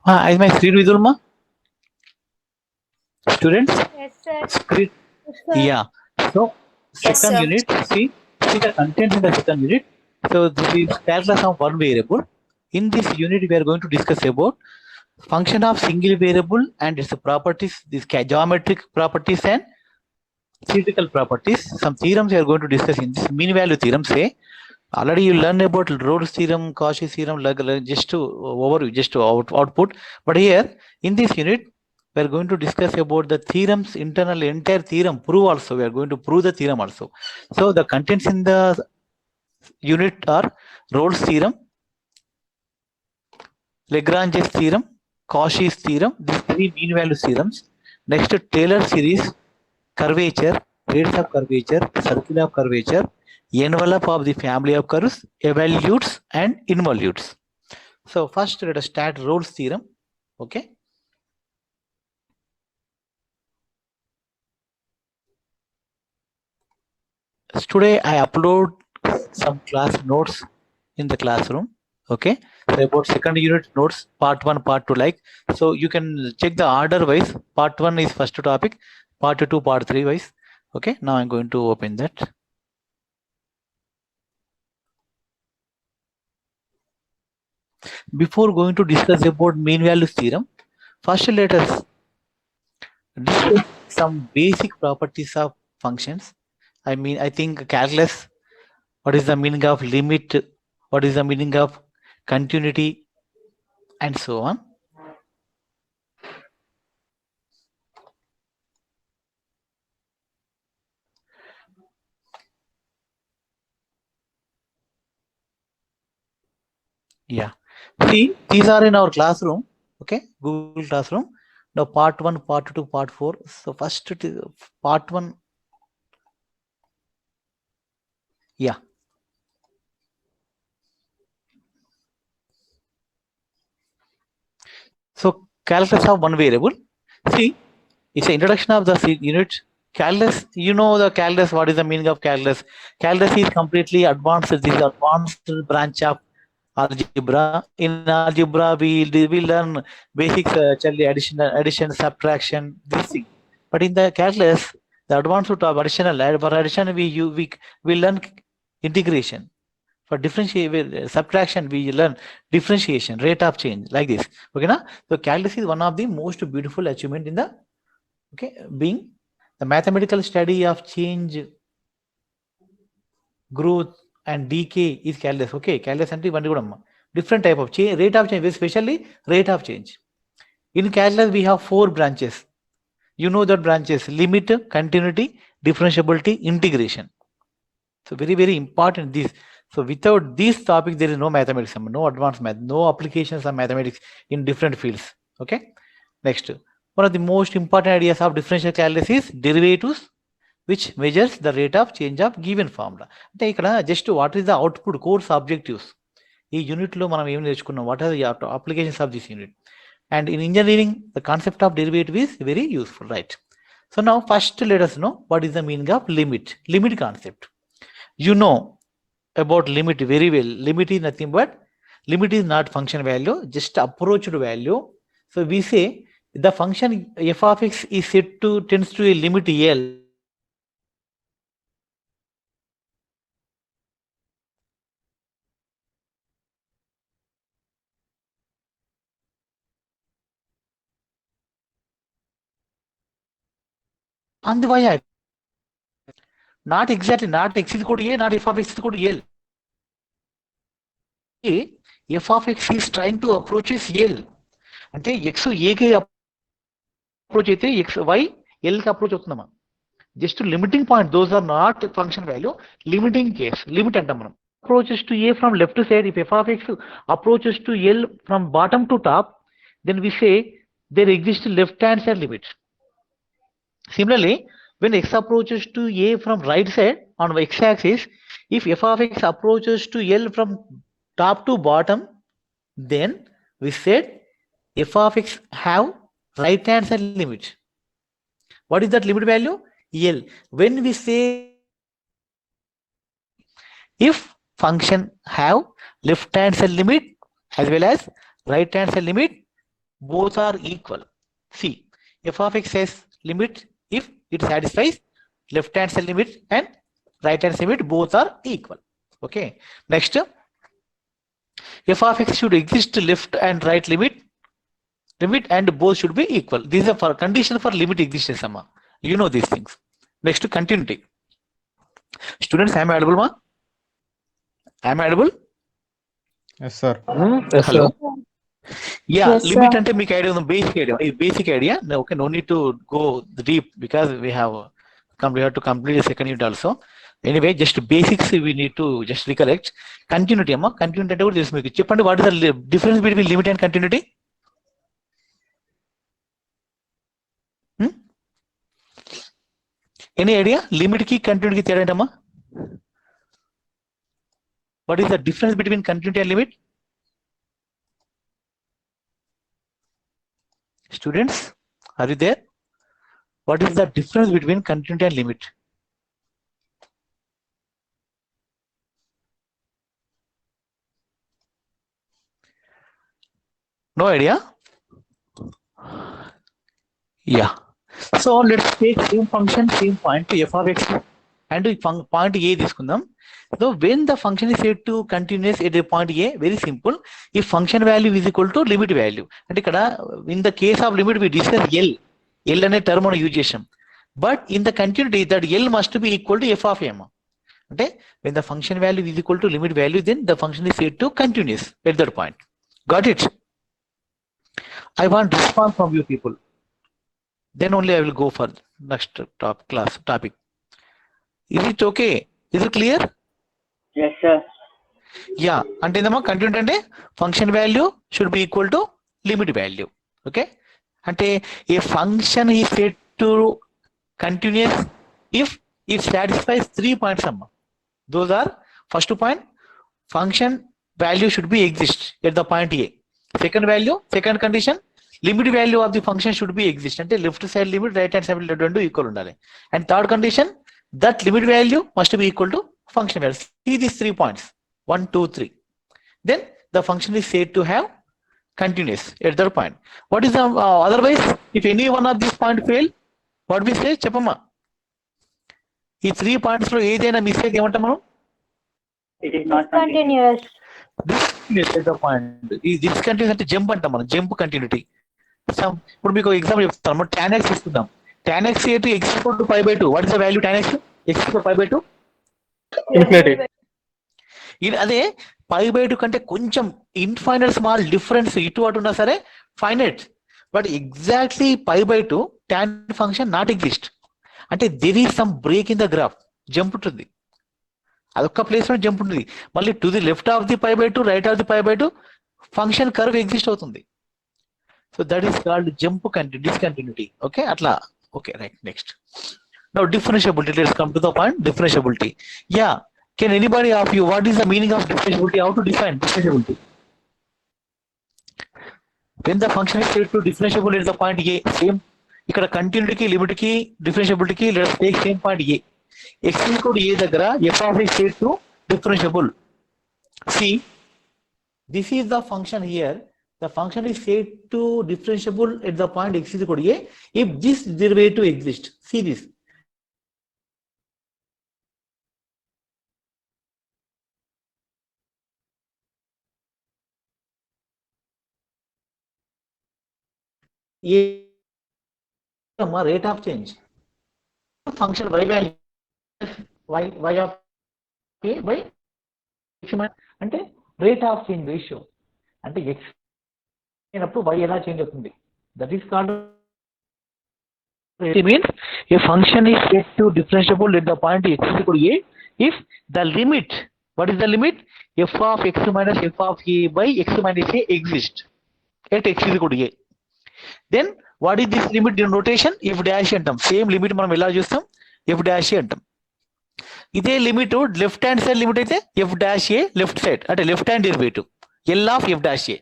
Is my screen visible, ma? Students? Yes, sir. Screen. Yes, sir. Yeah. So, Yes, second sir. unit, see the content in the second unit. So, this is calculus of one variable. In this unit, we are going to discuss about function of single variable and its properties, these geometric properties and theoretical properties. Some theorems we are going to discuss in this mean value theorem. Say, already you learn about Rhodes theorem, Cauchy theorem, just to overview, just to output. But here in this unit, we are going to discuss about the theorems, entire theorem prove also. We are going to prove the theorem also. So the contents in the unit are Rhodes theorem, Lagrange's theorem, Cauchy's theorem, these three mean value theorems. Next, Taylor series, curvature, radius of curvature, circle of curvature, envelope of the family of curves, evolutes and involutes. So first let us start Rolle's theorem. Okay. Today I upload some class notes in the classroom. Okay. So about second unit notes, part 1, part 2, like. So you can check the order wise. Part 1 is first topic, part 2, part 3 wise. Okay. Now I'm going to open that. Before going to discuss about mean value theorem, first let us discuss some basic properties of functions. I think calculus, what is the meaning of limit, what is the meaning of continuity, and so on. Yeah. See, these are in our classroom. Okay, Google Classroom. Now part 1, part 2, part 4. So first part 1. Yeah. So calculus of one variable. See, it's an introduction of the unit. Calculus, you know the calculus, what is the meaning of calculus? Calculus is completely advanced, this is advanced branch of algebra. In algebra, we learn basics, addition, subtraction, this thing. But in the calculus, the advanced of for addition, we learn integration. For subtraction, we learn differentiation, rate of change, like this. Okay, na? So calculus is one of the most beautiful achievement in the being the mathematical study of change, growth, and decay is calculus. Okay, calculus and different type of change, rate of change, especially rate of change. In calculus, we have 4 branches. You know that branches: limit, continuity, differentiability, integration. So very, very important this. So without these topics, there is no mathematics, no advanced math, no applications of mathematics in different fields. Okay. Next, one of the most important ideas of differential calculus is derivatives, which measures the rate of change of given formula. అంటే ఇక్కడ just what is the output course objectives. ఈ unit లో మనం ఏం నేర్చుకున్నాం, what are the applications of this unit. And in engineering, the concept of derivative is very useful, right? So now first let us know what is the meaning of limit concept. You know about limit very well. Limit is nothing but, limit is not function value, just approached value. So we say the function f of x is set to tends to a limit L. On the y, not exactly, not x is equal to a, not f of x is equal to L. F of x is trying to approach L. అంటే x a కి approach అయితే x y L కి approach అవుతుందమ్మా. Just limiting point, those are not function value, limiting case, limit అంటాం మనం. Approaches to a from left side, if f of x approaches to L from bottom to top, then we say there exists left hand side limit. Similarly, when x approaches to a from right side on x axis, if f of x approaches to L from top to bottom, then we said f of x have right hand side limit. What is that limit value? L. When we say if function have left hand side limit as well as right hand side limit, then we say f of x have right hand side limit L. When we say if function have left hand side limit as well as right hand side limit, then we say f of x have left hand side limit L. If function have right hand side limit as well as right hand side limit, then we say f of x have right hand side limit L. both are equal. See, f of x has limit if it satisfies left hand side limit and right hand side limit, both are equal. Okay, next, f of x should exist left and right limit and both should be equal. This is a for condition for limit existence, amma. You know these things. Next, continuity. Students, am I audible, ma? Am I audible? Yes, sir. Yes, Hello. sir. Yeah, Yes, limit sir. ante meeku idea ఉంది, basic idea. No, okay, no need to go deep because we have to complete the second unit also. Anyway, just basics we need to just recollect. Continuity, amma. Continuity ante kuda తెలుసు మీకు. చెప్పండి, what is the difference between limit and continuity? Any idea? Limit ki continuity ki teda ఏంటమ్మా? What is the difference between continuity and limit? Students, are you there? What is the difference between continuity and limit? No idea? Yeah. So let's take same function, same point to f of x and point A తీసుకుందాం. So when the function is said to continuous at a point A, very simple. If function value is equal to limit value. అంటే ఇక్కడ in the case of limit we discuss L అనే term మనం use చేసాం. But in the continuity that L must be equal to f of m. అంటే when the function value is equal to limit value, then the function is said to continuous at that point. Got it? I want response from you people. Then only I will go for next topic. Is it okay? Is it clear? Yes, sir. Yeah. అంటే ఏందమ్మా continuity అంటే function value should be equal to limit value. Okay, అంటే a function ఈ set to continuous if it satisfies 3 points అమ్మా. Those are first point, function value should be exist at the point A. Second condition, limit value of the function should be exist, అంటే left side limit right hand side రెండు equal ఉండాలి. And third condition, that limit value must be equal to function value. See these 3 points, 1, 2, 3. Then the function is said to have continuous at that point. What is the otherwise? If any one of these points fail, what we say? Chepamma. ఈ 3 points లో ఏదైనా miss అయితే ఏమంటాం మనం? It is not Continuous. Discontinuous at the point. ఈ discontinuous అంటే jump అంటాం మనం, జంప్ కంటిన్యూటీ. ఇప్పుడు మీకు ఎగ్జాంపుల్ చెప్తాను, మనం tan x తీసుకుందాం. tan x to x equal to pi by 2. What is the value tan x? x equal to pi by 2. Infinity. అదే పై బై 2 కంటే కొంచెం ఇన్ఫైనైట్ స్మాల్ డిఫరెన్స్ ఇటు అటు ఉన్నా సరే finite, but exactly pi by 2 tan function not exist. అంటే there is some break in the graph, jump ఉంటుంది, అదొక్క ప్లేస్ లో జంప్ ఉంటుంది. మళ్ళీ to the left of the pi by 2, right of the pi by 2 function curve exist అవుతుంది. So that is called jump discontinuity. Okay, అట్లా. Okay, right. Next, now differentiability. Let's come to the point, differentiability. Yeah, can anybody of you, what is the meaning of differentiability? How to define differentiability? When the function is said to differentiable at the point A, same ఇక్కడ continuity కి limit కి differentiability కి let's take same point A. x equal to A దగ్గర f of x said to differentiable. See, this is the function here. The function is said to differentiable at the point x is equal to A if this derivative exists. See this. Rate of change function y value y of a by x అంటే rate of change ratio, అంటే x అయినప్పుడు y ఎలా change అవుతుంది. That is called, it means a function is set to differentiable at the point x is equal to a if the limit, what is the limit? f of x minus f of a by x minus a exist at x is equal to a. Then what is this limit notation? F dash అంటాం. Same limit మనం ఎలా చూస్తాం, f dash అంటాం. ఇదే limit left hand side limit అయితే f dash a left side, అంటే left hand derivative L of f dash a.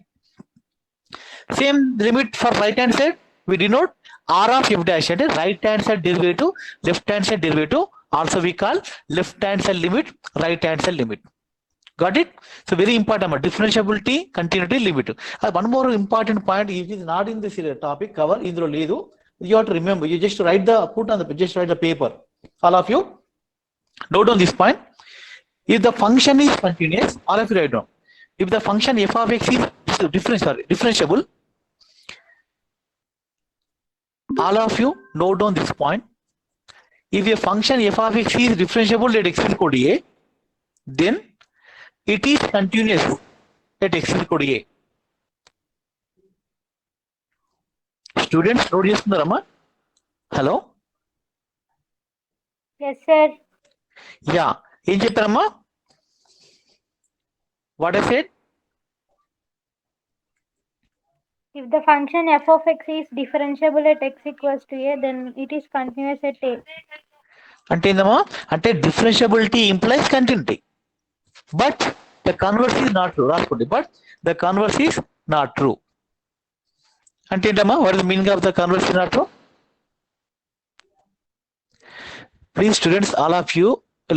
Same limit for right hand side we denote R of f dash, అంటే right hand side derivative left hand side derivative, also we call left hand side limit right hand side limit. Got it? So very important, differentiability, continuity, limit. One more important point, it is not in this topic cover, you have to remember, you just write the paper. All of you, note on this point. If the function is continuous, all of you write down. If the function f of x is differentiable, all of you note down this point. If a function f of x is differentiable at x is equal to a, then it is continuous at x is equal to a. Students, note చేస్తున్నారమ్మా? Hello? Yes, sir. Yeah. ఏం చెప్పారమ్మా? What I said? If the function f of x is differentiable at x equals to a, then it is continuous at a. అంటే ఏందమ్మా? అంటే differentiability implies continuity. But the converse is not true. రాసుకోండి. But the converse is not true. అంటే ఏంటమ్మా? What is the meaning of the converse is not true? Please students, all of you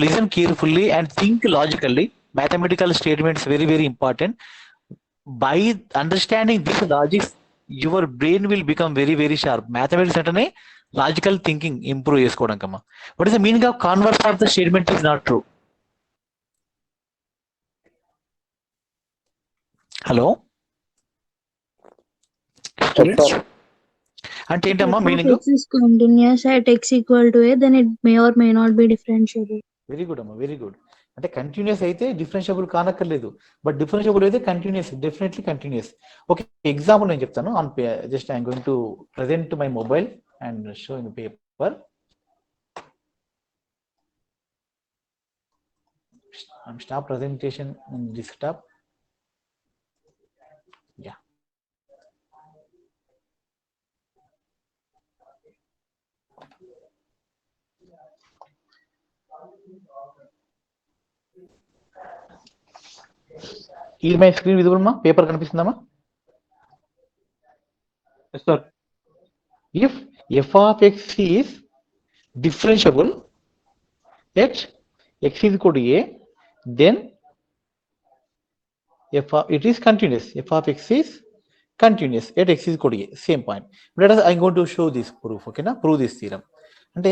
listen carefully and think logically. Mathematical statements very, very important. By understanding this logic, your brain will become very, very sharp. Mathematics అంటే logical thinking improve చేసుకోవడం కమ్మా. What is the meaning of converse of the statement is not true? Hello? Students? అంటే ఏంటమ్మా meaning? If f of x is continuous at x equal to a, then it may or may not be differentiable. Very good అమ్మా, very good. అంటే continuous అయితే differentiable కానక్కర్లేదు, but differentiable అయితే continuous, definitely continuous. Okay, example నేను చెప్తాను. On just I'm going to present my mobile and show in paper. I'm stop presentation in desktop. Yeah, ఈ my screen visible అమ్మా? Paper కనిపిస్తుందమ్మా? Yes, sir. If f of x is differentiable at x is equal to a, then it is continuous. F of x is continuous at x is equal to a. Same point. Let us, I'm going to show this proof. Okay, na? Prove this theorem. అంటే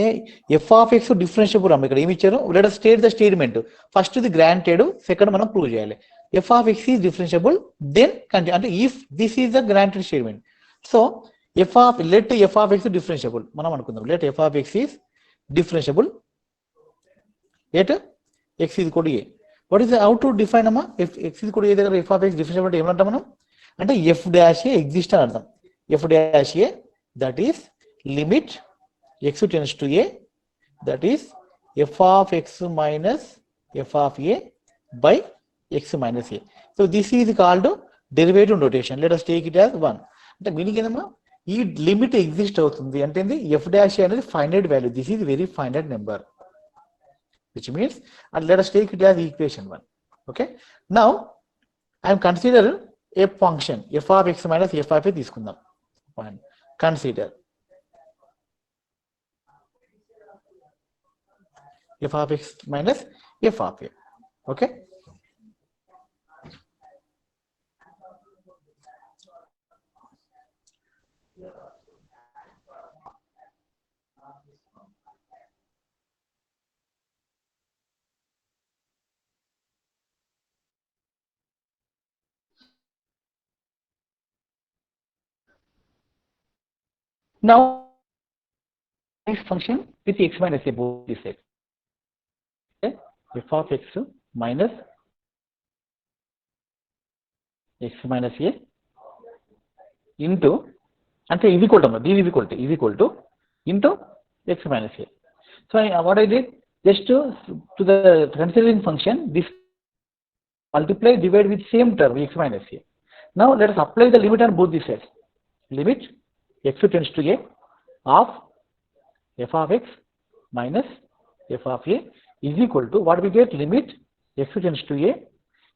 f of x differentiable అమ్మ. ఇక్కడ ఏమి ఇచ్చారు? let us state the statement. First ఇది granted, second మనం prove చేయాలి. f of x is differentiable, then అంటే if this is the granted statement. So let f of x differentiable మనం అనుకుందాం. let f of x is differentiable at x is equal to a. What is the how to define అమ్మా? if x is equal to a దగ్గర f of x differentiable అంటే ఏమంటాం మనం? అంటే f dash a exist అని అర్థం. f dash a, that is limit x tends to a, that is f of x minus f of a by x minus a. So this is called derivative notation. Let us take it as 1. అంటే meaning ఏందమ్మా? ఈ limit exist అవుతుంది అంటే f dash అనేది finite value. This is very finite number, which means, and let us take it as equation 1. Okay, now I am consider a function f of x minus f of a తీసుకుందాం. Consider f of x minus f of a. Okay, now this function with x minus a both this side. Okay, f of x minus x minus a into అంటే is equal to this is equal to into x minus a. So what I did, just to the considering function, this multiply divide with same term x minus a. Now let us apply the limit on both these sides. Limit x tends to a of f of x minus f of a is equal to what we get? Limit x tends to a.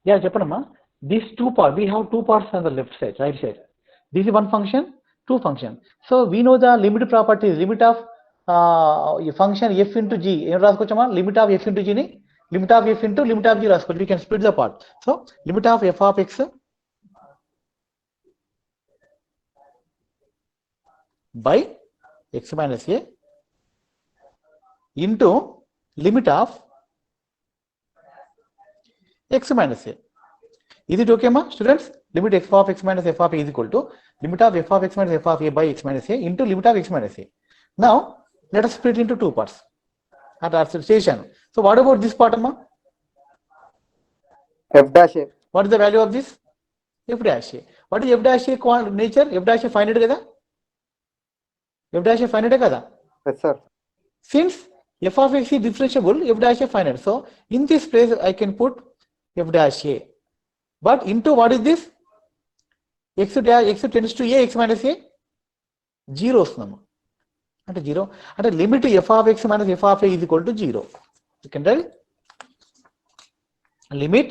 Yeah, చెప్పనమ్మా, these two parts, we have two parts on the left side, right side. This is one function, two function. So we know the limit properties. Limit of function f into g. ఏం రాసుకోవచ్చమ్మా? limit of f into g ని limit of f into limit of g రాసుకోండి. We can split the part. So limit of f of x by x minus a into limit of x minus a. Is it okay, ma? Students, limit f of x minus f of a is equal to limit of f of x minus f of a by x minus a into limit of x minus a. Now, let us split into two parts at our station. So, what about this part, ma? f dash a. What is the value of this? F dash a. What is f dash a nature? F dash a finite kada? F dash a finite kada? Yes, sir. Since f of x is differentiable, f dash a finite. So, in this place, I can put f dash a. But into what is this? X tends to a, x minus a, 0 వస్తున్నాము అంటే 0 అంటే limit f of x minus f of a is equal to 0. You can tell limit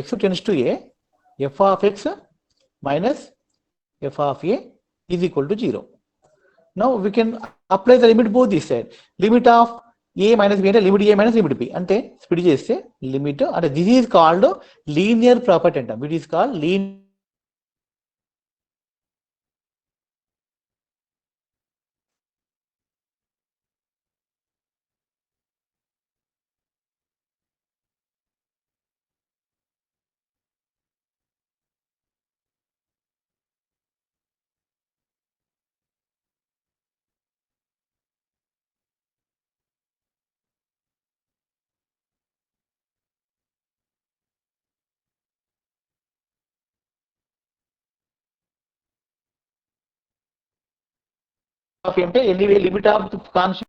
x tends to a, f of x minus f of a is equal to 0. Now we can apply the limit both this side. Limit of a minus b అంటే limit a minus limit b అంటే split చేస్తే limit అంటే this is called linear property అంటాం. It is called linear of అంటే anyway limit of constant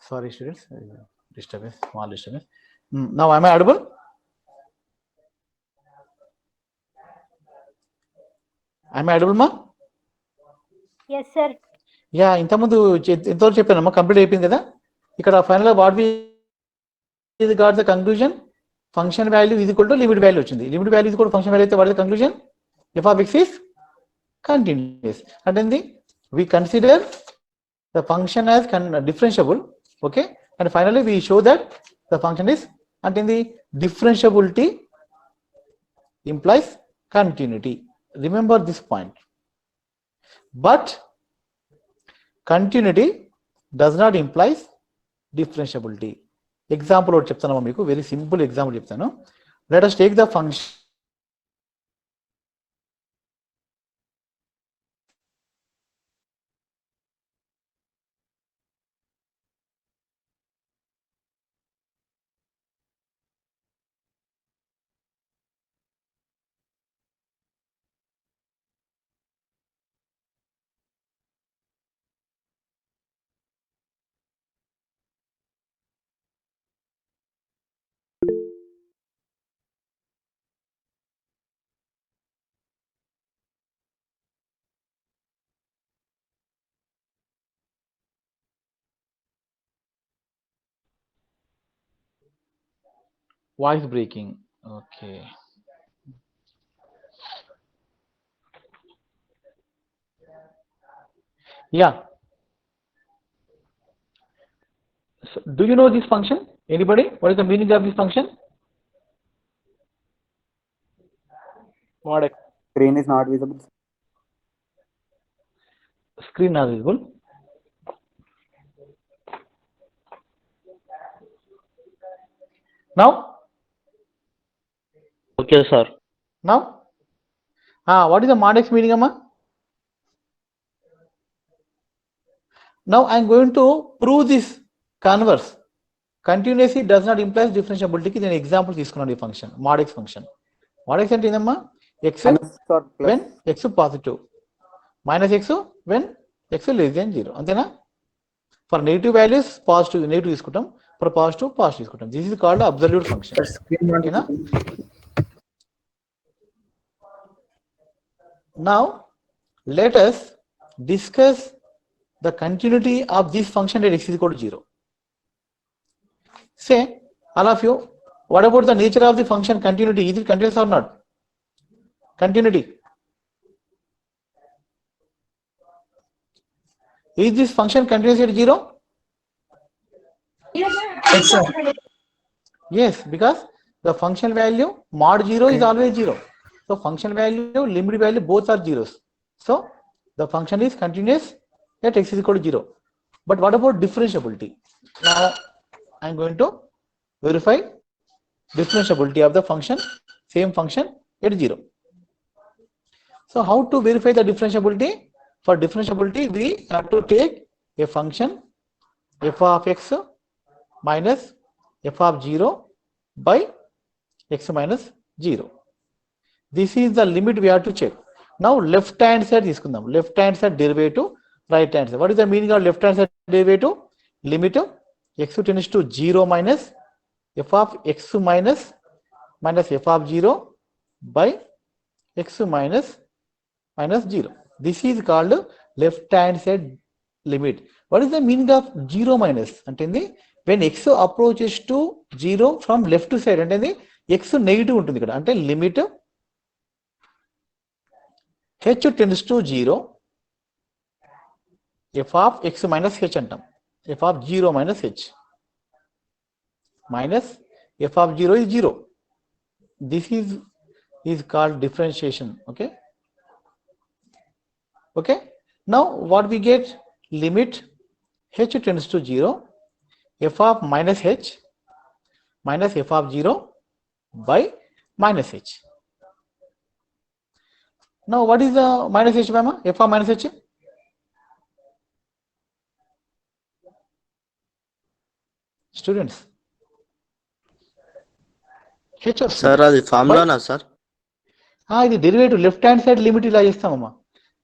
Sorry, students. Disturbance, small disturbance. Now, am I audible? Am I audible, ma? Yes, sir. Yeah ఇంతకుముందు ఎంతవరకు చెప్పానమ్మా, complete అయిపోయింది కదా. ఇక్కడ final గా what we got the conclusion function value is equal to limit value వచ్చింది. Limit value is equal to function value అయితే what is the conclusion? F of X is continuous. అంటే we consider the function as differentiable. Okay, and finally we show that the function is అంటే differentiability implies continuity. Remember this point. But continuity does not imply differentiability. Example ఒకటి చెప్తాను మీకు, very simple example చెప్తాను. Let us take the function voice breaking. Okay. Yeah. So, do you know this function? Anybody? What is the meaning of this function? What? Screen is not visible. Screen not visible. Now Okay, sir. Now, what is the mod x meaning, Amma? Now I am going to prove this converse. Continuously does not imply differentiability కి నేను example తీసుకున్నాను ఈ function mod x function. mod x అంటే ఏందమ్మా? x Minus or plus. when x positive, minus x when x less than 0. అంతేనా? For negative values positive negative తీసుకుంటాం, for positive తీసుకుంటాం. This is called absolute function. ఓకేనా? Now let us discuss the continuity of this function at x is equal to 0. Say, all of you, what about the nature of the function continuity? Is it continuous or not? Continuity. Is this function continuous at 0? Yes, sir. Yes, because the function value mod 0 is always 0. So function value, limit value, both are zeros. So the function is continuous at x is equal to 0. But what about differentiability? Now I am going to verify differentiability of the function, same function at 0. So how to verify the differentiability? For differentiability, we have to take a function f of x minus f of 0 by x minus 0. This is the limit we have to check. Now left hand side తీసుకుందాం. Left hand side derivative, right hand side. What is the meaning of left hand side derivative? Limit x tends to 0 minus f of x minus f of 0 by x minus 0. This is called left hand side limit. What is the meaning of 0 minus? అంటే when x approaches to 0 from left to side అంటే x negative ఉంటుంది ఇక్కడ. అంటే limit h tends to 0 f of x minus h అంటాం. f of 0 minus h minus f of 0 is 0. This is called differentiation. Okay. Okay. Now what we get? Limit h tends to 0 f of minus h minus f of 0 by minus h. Now what is the minus h, ma'am? F of minus h? Students. h of Sir, అది ఫార్ములానా sir? ఇది derivative left hand side limit ఇలా చేస్తామమ్మా.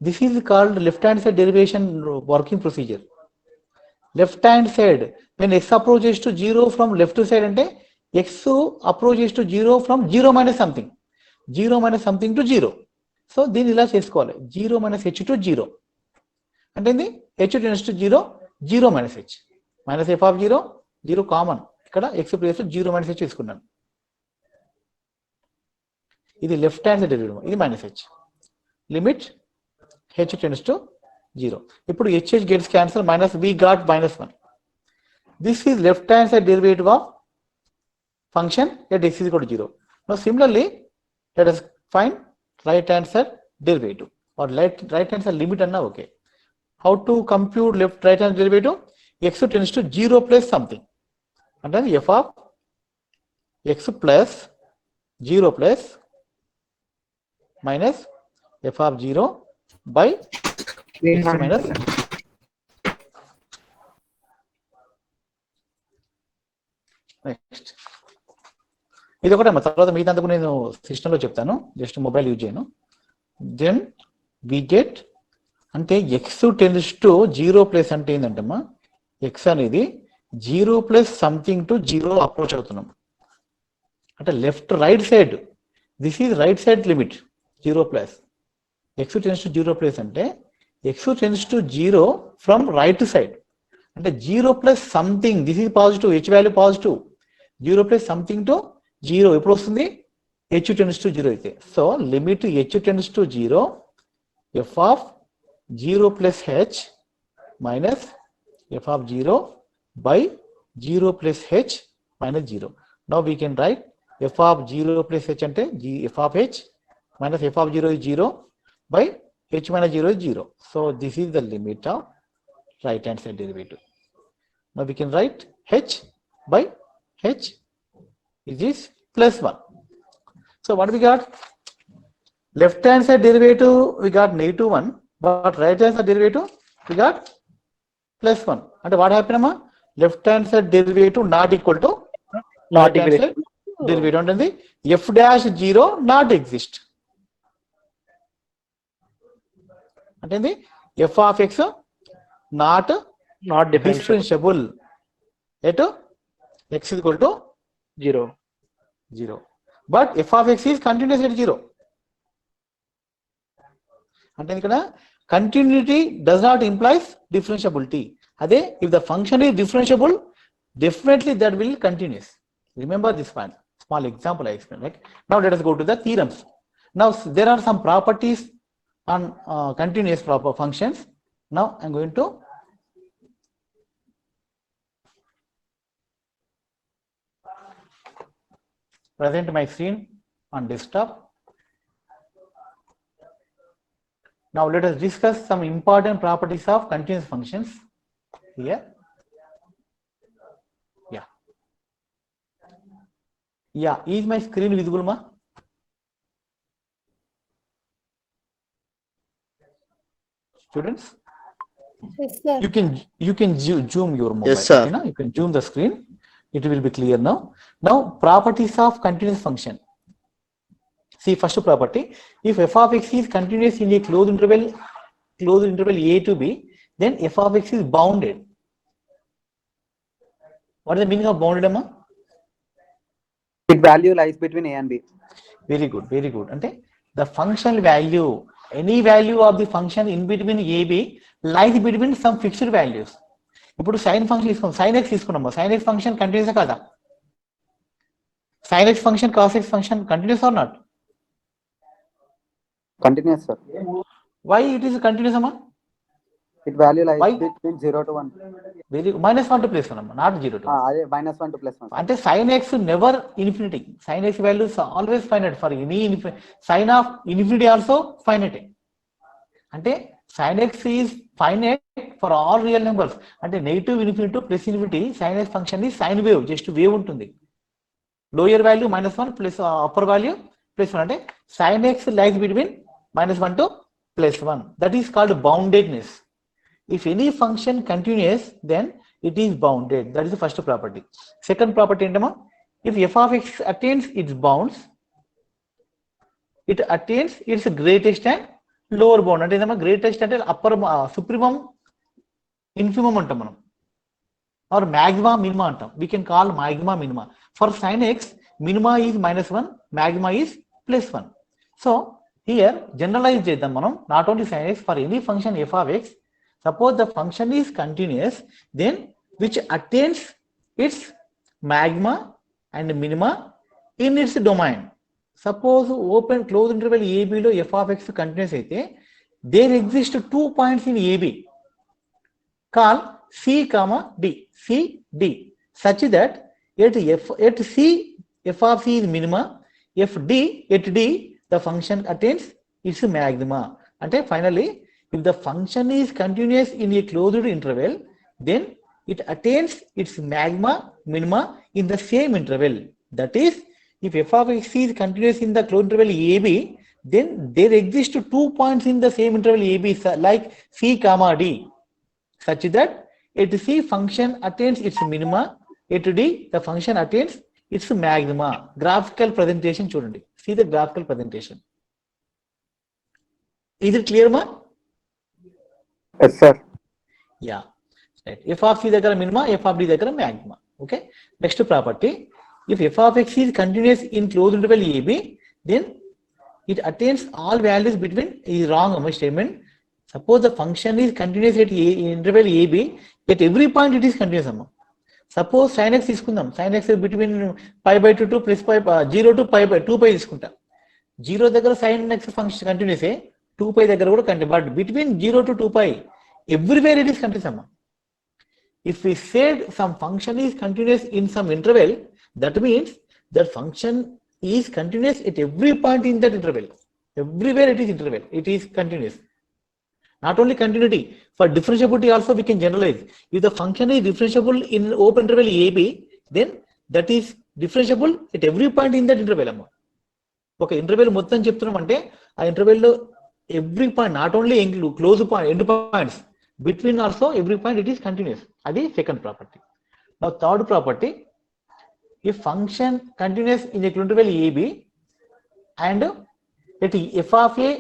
This is called left hand side derivation working procedure. Left hand side when x approaches to 0 from left to side అంటే x approaches to 0 from 0 minus something. 0 minus something to 0. So దీన్ని ఇలా చేసుకోవాలి. 0 minus h to 0 అంటే h tends to 0, 0 minus h minus f of 0, 0 common. ఇక్కడ x place 0 minus h తీసుకున్నాను. ఇది left hand side derivative, ఇది minus h. Limit h tends to 0. ఇప్పుడు h gets cancelled, minus we got minus 1. This is left hand side derivative of function at x is equal to 0. Now similarly, let us find right hand side derivative or right hand side limit and now okay. How to compute left right hand derivative? X tends to 0 plus something. And then f of x plus 0 plus minus f of 0 by x minus next. ఇది ఒకటే అమ్మా, తర్వాత మిగతాందుకు నేను సిస్టంలో చెప్తాను, just mobile use చేయను. Then we get అంటే x tends to 0 plus అంటే ఏంటంటమ్మా, ఎక్స్ అనేది 0 ప్లస్ సంథింగ్ టు 0 అప్రోచ్ అవుతున్నాం అంటే left right side. This is right side limit 0 plus. X tends to 0 plus అంటే x tends to 0 from right side అంటే 0 plus something. This is positive, h value positive. 0 plus something to 0 ఎప్పుడు వస్తుంది? h tends to 0 అయితే. So limit h tends to 0 f of 0 plus h minus f of 0 by 0 plus h minus 0. Now we can write f of 0 plus h అంటే f of h minus f of 0 is 0 by h minus 0 is 0. So this is the limit of right hand side derivative. Now we can write h by h is this plus 1. So So what we got? Left hand side derivative we got -1, but right hand side derivative we got +1. And what happened? Left hand side derivative not equal to Not right hand equal. side derivative ఉంటుంది f dash 0 not exist. అంటే f of x not differentiable at x is equal to 0. But f of x is continuous at 0. అంటే ఇక్కడ continuity does not implies differentiability. అదే if the function is differentiable, definitely that will continuous. Remember this one. Small example I explained. Right? Now let us go to the theorems. Now there are some properties on continuous proper functions. Now I'm going to present my screen on desktop. Now let us discuss some important properties of continuous functions here. Yeah, is my screen visible, ma? Students, Yes, sir. you can zoom your mobile. Yes, sir. Okay, now you can zoom the screen. It will be clear now. Now properties of continuous function. See, first property, if f of x is continuous in a closed interval a to b, then f of x is bounded. What is the meaning of bounded, amma? Its value lies between a and b. Very good, very good. Ante the functional value, any value of the function in between a b lies between some fixed values. ఇప్పుడు sin function తీసుకున్నాం, sin x తీసుకున్నాం. sin x function continuous కాదా? sin x function cos x function continuous or not? Continuous, sir. Why it is continuous, amma? Its value lies Why? between 0 to 1. Very -1 to +1, amma, not 0 to 1. అదే -1 to +1. అంటే sin x never infinity. Sin x values are always finite for any sin of infinity also finite. అంటే sin x is finite for all real numbers. అంటే negative infinity to plus infinity sin x function is sine wave, just wave ఉంటుంది. Lower value -1 plus upper value +1. అంటే sin x lies between -1 to +1. That is called boundedness. If any function continuous, then it is bounded. That is the first property. Second property, if f of x attains its bounds, it attains its greatest and lower bound. అంటే greatest అంటే upper supremum infimum అంటాం మనం, or maxima minima అంటాం. We can call maxima minima. For sin x, minima is -1, maxima is +1. So here generalize చేద్దాం మనం, not only sin x, for any function f of x, suppose the function is continuous, then which attains its maxima and minima in its domain. Suppose open closed interval AB లో f of x continuous అయితే, there exist 2 points in AB called C, D, such that at C f of C is minima, at D the function attains its maxima. అంటే finally, if the function is continuous in a closed interval, then it attains its maxima, minima in the same interval. That is, if f of x is continuous in the closed interval AB, then there exist 2 points in the same interval AB, like C, D, such that at C function attains its minima, at D the function attains its maxima. Graphical presentation చూడండి. See the graphical presentation. Is it clear, ma? Yes, sir. Yeah. Right. F of C దగ్గర minima, f of D దగ్గర maxima. Okay. Next property, if f of x is continuous in closed interval AB, then it attains all values between, is wrong my statement. Suppose the function is continuous at interval AB, at every point it is continuous. Suppose sin x తీసుకుందాం, sin x between π/2 to plus 0 to π/2π తీసుకుంటా. 0 దగ్గర sin x function continuous, 2π దగ్గర కూడా continuous, but between 0 to 2π everywhere it is continuous. If we said some function is continuous in some interval, that means that function is continuous at every point in that interval. Everywhere it is interval, it is continuous. Not only continuity, for differentiability also we can generalize. If the function is differentiable in open interval AB, then that is differentiable at every point in that interval. ఒక interval మొత్తం చెప్తున్నాం అంటే ఆ interval లో every point, not only close point, end points, between also every point it is continuous. అది second property. Now third property, if function continuous in a interval AB and at f of a,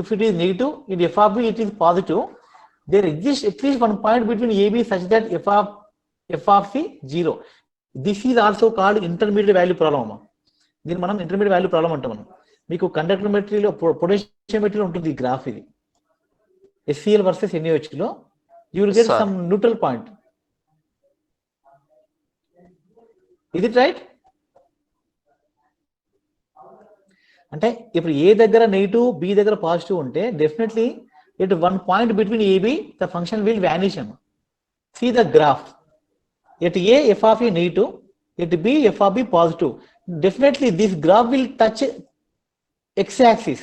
if it is negative, in f of b it is positive, there exists at least one point between AB such that f of c 0. This is also called intermediate value problem. దీన్ని మనం intermediate value problem అంటాం. మనం మీకు కండక్టరోమెట్రీలో పొటెన్షియోమెట్రీలో ఉంటుంది ఈ graph. ఇది SCL versus NaOH లో you will get some neutral point. Is it right? అంటే ఇప్పుడు ఏ దగ్గర నెగిటివ్, బి దగ్గర పాజిటివ్ ఉంటే definitely at one point between AB the function will vanish. See the graph. At A F of A negative, at B F of B positive. Definitely this graph will touch x-axis.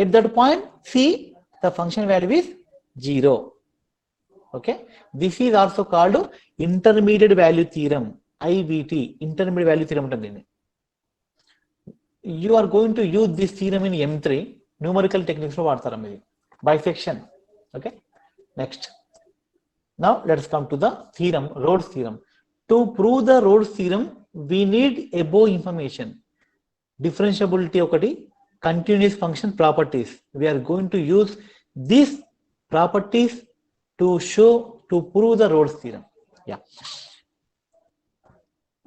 At that point, C, the function value is 0. Okay, this is also called intermediate value theorem, IVT, intermediate value theorem. You are going to use this theorem in M3 numerical techniques lo vaadtaram idi bisection. Okay, next, now let's come to the theorem, Rhodes theorem. To prove the Rhodes theorem, we need above information. Differentiability okati, continuous function properties. We are going to use these properties to prove the Rhodes theorem. Yeah.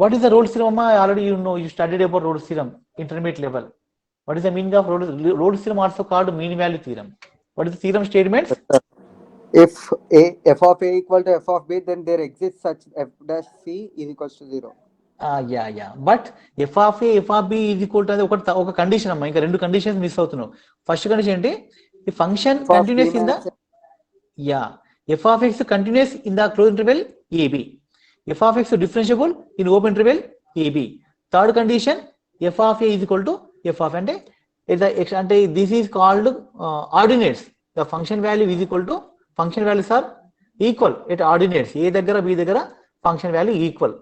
What is the Rhodes theorem, Amma? Already you know, you studied about Rhodes theorem, intermediate level. What is the meaning of Rhodes theorem? Also called mean value theorem. What is the theorem statements? If f of a equal to f of b, then there exists such f dash c is equals to 0. Yeah. But f of a, f of b is equal to ఒక condition అమ్మా. ఇంకా రెండు conditions miss అవుతున్నావు. First condition ఏంటి? The function continuous in the f of x continuous in the closed interval ab, f of x differentiable in open interval ab. Third condition, f of a is equal to f of అంటే this is called ordinates. The function value is equal to, function values are equal at ordinates. A దగ్గర b దగ్గర function value equal.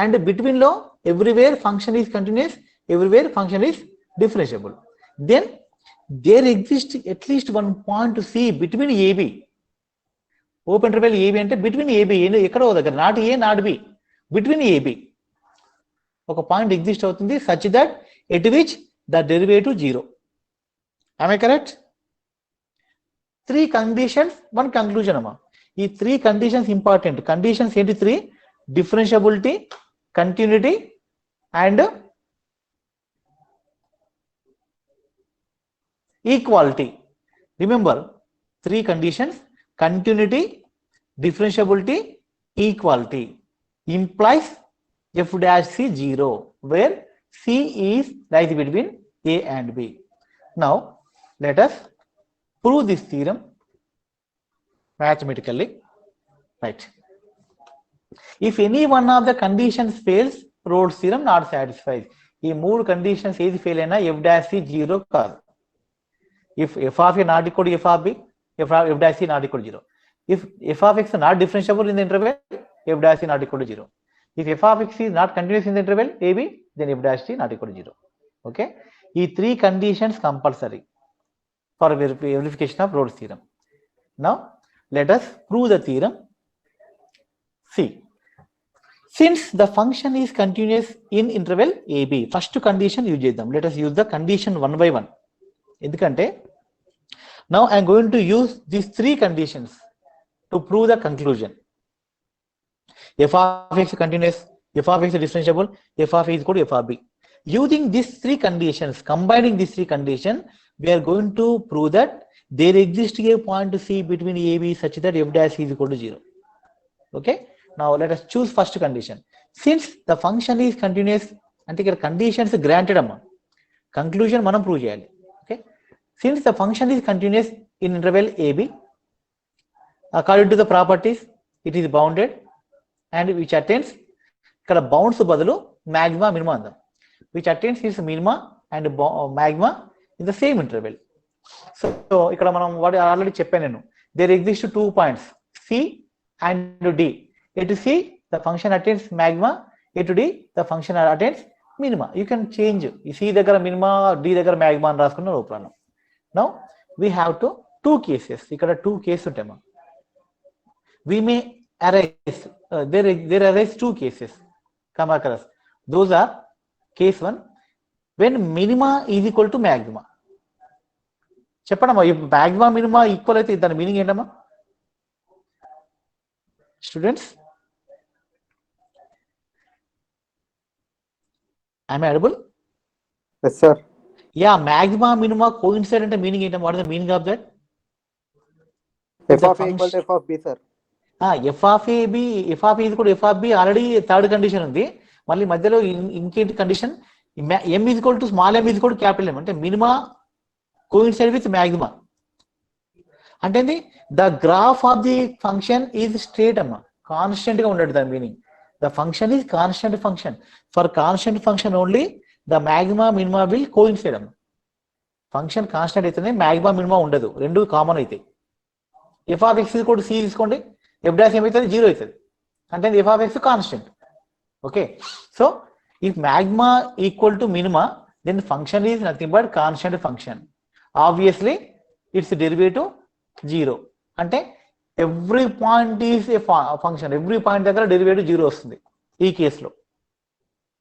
And between లో everywhere function is continuous, everywhere function is differentiable. Then there exists at least one point to see between AB. Open interval AB అంటే between AB, ఎక్కడో దగ్గర, not A not B, between AB ఒక point exist అవుతుంది such that at which the derivative 0. Am I correct? 3 conditions, 1 conclusion అమ్మా. ఈ 3 conditions important. Conditions ఏంటి? 3: differentiability, continuity and equality. Remember 3 conditions: continuity, differentiability, equality implies f dash c 0, where c is lies between a and b. Now let us prove this theorem mathematically. Right. If any one of the conditions fails, Rhodes theorem not satisfies. ఈ 3 conditions ఏది fail అయినా f dash c 0 కాదు. If f of a not equal to f of b, f dash c not equal to 0. If f of x not differentiable in the interval, f dash c not equal to 0. If f of x is not continuous in the interval ab, then f dash c not equal to 0. Okay, ఈ 3 conditions compulsory for verification of Rhodes theorem. Now let us prove the theorem. See, since the function is continuous in interval ab, first condition use చేద్దాం. Let us use the condition one by one. ఎందుకంటే now I am going to use these 3 conditions to prove the conclusion. F of x continuous, f of x differentiable, f of a is equal to f of b. Using these 3 conditions, combining these 3 conditions, we are going to prove that there exists a point C between AB such that f dash is equal to 0. Okay, now let us choose first condition. Since the function is continuous, అంటే ఇక్కడ conditions granted అమ్మా, conclusion మనం prove చేయాలి. Okay, since the function is continuous in interval AB, according to the properties, it is bounded and which attains, ఇక్కడ bounds బదులు magma minima అందాం, which attains its minima and magma in the same interval. So ఇక్కడ మనం వాడు already చెప్పాను నేను, there exist 2 points C and D. At C the function attains magma, at D the function attains minima. You can change. C దగ్గర minima, D దగ్గర magma అని రాసుకున్న no problem. Now we have two cases. ఇక్కడ two cases ఉంటాయమ్మా. We may arise, there arise two cases come across. Those are case 1 when minima is equal to magma. చెప్పండమ్మా, magma minima equal అయితే దాని meaning ఏంటమ్మా students? Am I audible? Yes, sir. Yeah, magma minima coincide అంటే meaning ఏంటమ్మా? What is the meaning of that? F of A equal to F of B, sir. F of A B, F of A is equal to F of B already third condition ఉంది. మళ్ళీ మధ్యలో ఇంకేంటి condition? M is equal to small m is equal to capital M. అంటే minima coincide with maxima. అంటే the graph of the function is straight అమ్మా, constant గా ఉండదు దాని meaning. The function is constant function. For constant function only the maxima minima will coincide అమ్మా. Function constant అయితేనే maxima minima ఉండదు, రెండు common అవుతాయి. ఎఫ్ ఆఫ్ ఎక్స్ కూడా సి తీసుకోండి, ఎఫ్ డాష్ ఏమవుతుంది? 0 అవుతుంది. అంటే F of X constant. Okay, so if maxima equal to minima then function is nothing but constant function. Obviously it's derivative 0. అంటే every point is a function, every point దగ్గర derivative 0 వస్తుంది ఈ కేసులో.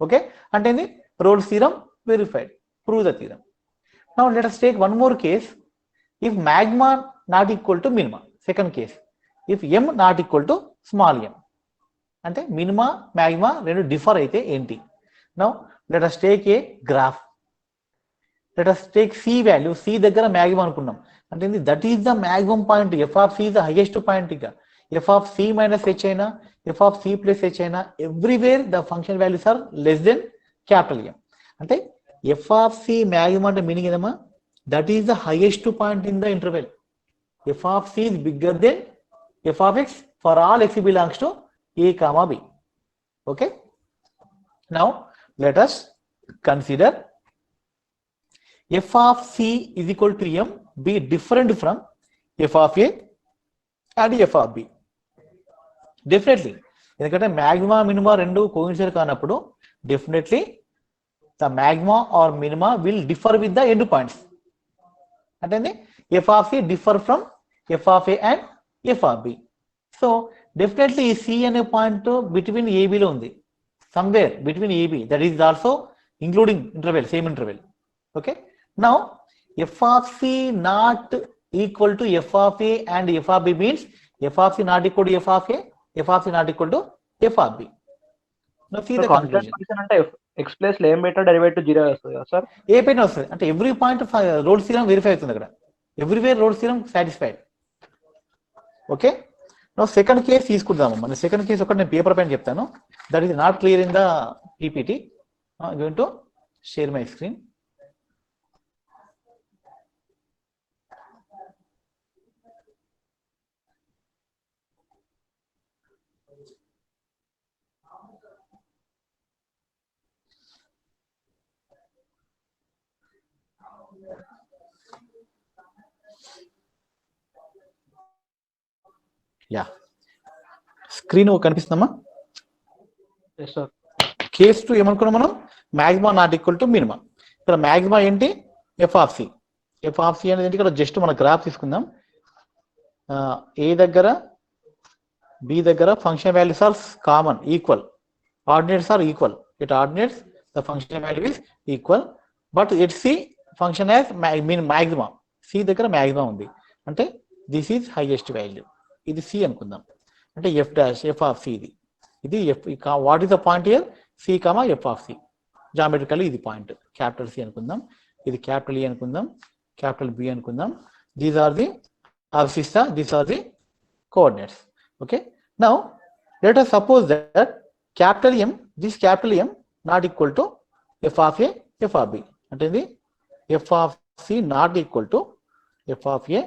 Okay, అంటే roles theorem verified, prove the theorem. Now let us take one more case. If magma not equal to minima, second case, if m not equal to small m, అంటే minima magma రెండు differ అయితే ఏంటి? Now let us take a graph. Let us take C value. C దగ్గర maxima అనుకున్నాం అంటే that is the maximum point. F of c is the highest point. ఇక f of c minus h అయినా f of c plus h అయినా everywhere the function values are less than capital M. అంటే F of c maximum అంటే meaning ఏదమ్మా? That is the highest point in the interval. F of c is bigger than f of x for all x belongs to A comma B. Okay, now let us consider f of c is equal to m be different from f of A and f of B. Definitely, ఎందుకంటే maxima minima రెండు coincide కానప్పుడు definitely the maxima or minima will differ with the end points. అంటే F of c differ from f of a and f of b. So definitely ఈ c అనే point between ఏబిలో ఉంది, somewhere between a b, that is also including interval, same interval. Okay, now f of c not equal to f of a and f of b means f of c not equal to f of a, F of c not equal to f of b. Now see the conclusion. అంటే x plus లో ఏం పెట్టినా derivative 0 వస్తుంది కదా sir? ఏ పైన వస్తుంది అంటే every point Rolle's theorem verify అవుతుంది అక్కడ, everywhere Rolle's theorem satisfied. Okay, second case తీసుకుందాము. మన సెకండ్ కేసు ఒకటి నేను పేపర్ పైన చెప్తాను. That is not clear in the PPT. Going to share my screen. Yeah, screen కనిపిస్తుందమ్మా? Yes sir. కేస్ 2 ఏమనుకున్నాం మనం? Maxima not equal to minima. ఇక్కడ మ్యాగ్మా ఏంటి? F of c. F of c అనేది ఏంటి? ఇక్కడ జస్ట్ మన గ్రాఫ్ తీసుకుందాం. ఏ దగ్గర బి దగ్గర function values are common, equal, ordinates are equal. It ordinates the function value is equal, but it c function as maxima. C దగ్గర maxima ఉంది అంటే దిస్ ఈజ్ హైయెస్ట్ వాల్యూ. ఇది సి అనుకుందాం. అంటే f dash f of c ఇది f. What is the point here? C comma f of c. Geometrically ఇది point. Capital C అనుకుందాం, ఇది క్యాపిటల్ ఈ అనుకుందాం, క్యాపిటల్ బి అనుకుందాం. These are the abscissa, these are the coordinates. Okay, now let us suppose that capital M, this capital M not equal to f of A, f of B. అంటే ఇది f of C not equal to f of A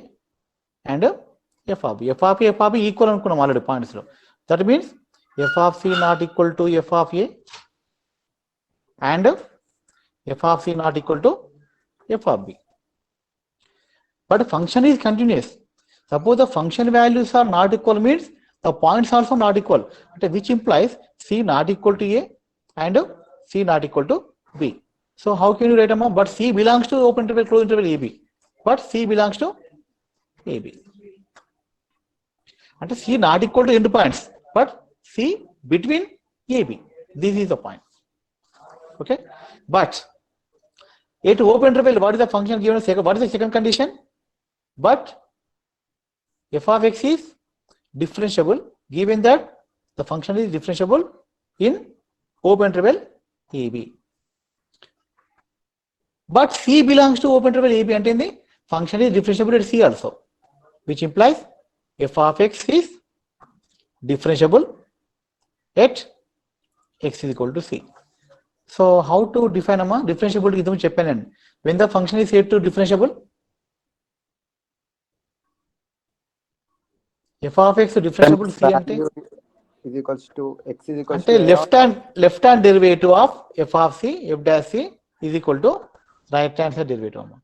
and f of B. f of A, f of B equal అనుకున్నాం already points లో. That means f of C not equal to f of A and f of C not equal to f of B. But function is continuous. Suppose the function values are not equal means the points also not equal, which implies C not equal to A and C not equal to B. So how can you write amma? But C belongs to open interval, closed interval AB. But C belongs to AB. And C not equal to end points, but C between AB. This is the point. Okay. But A to open interval, what is the function given? What is the second condition? But f of x is differentiable given that the function is differentiable in open interval AB. But C belongs to open interval AB and the function is differentiable at C also, which implies f of x is differentiable at x is equal to C. So how to define amma? Differentiable is cheppanan. When the function is set to differentiable, f of x differentiable C ante is equals to x is equals ante to left hand derivative of f of C, f dash C is equal to right hand side derivative amma.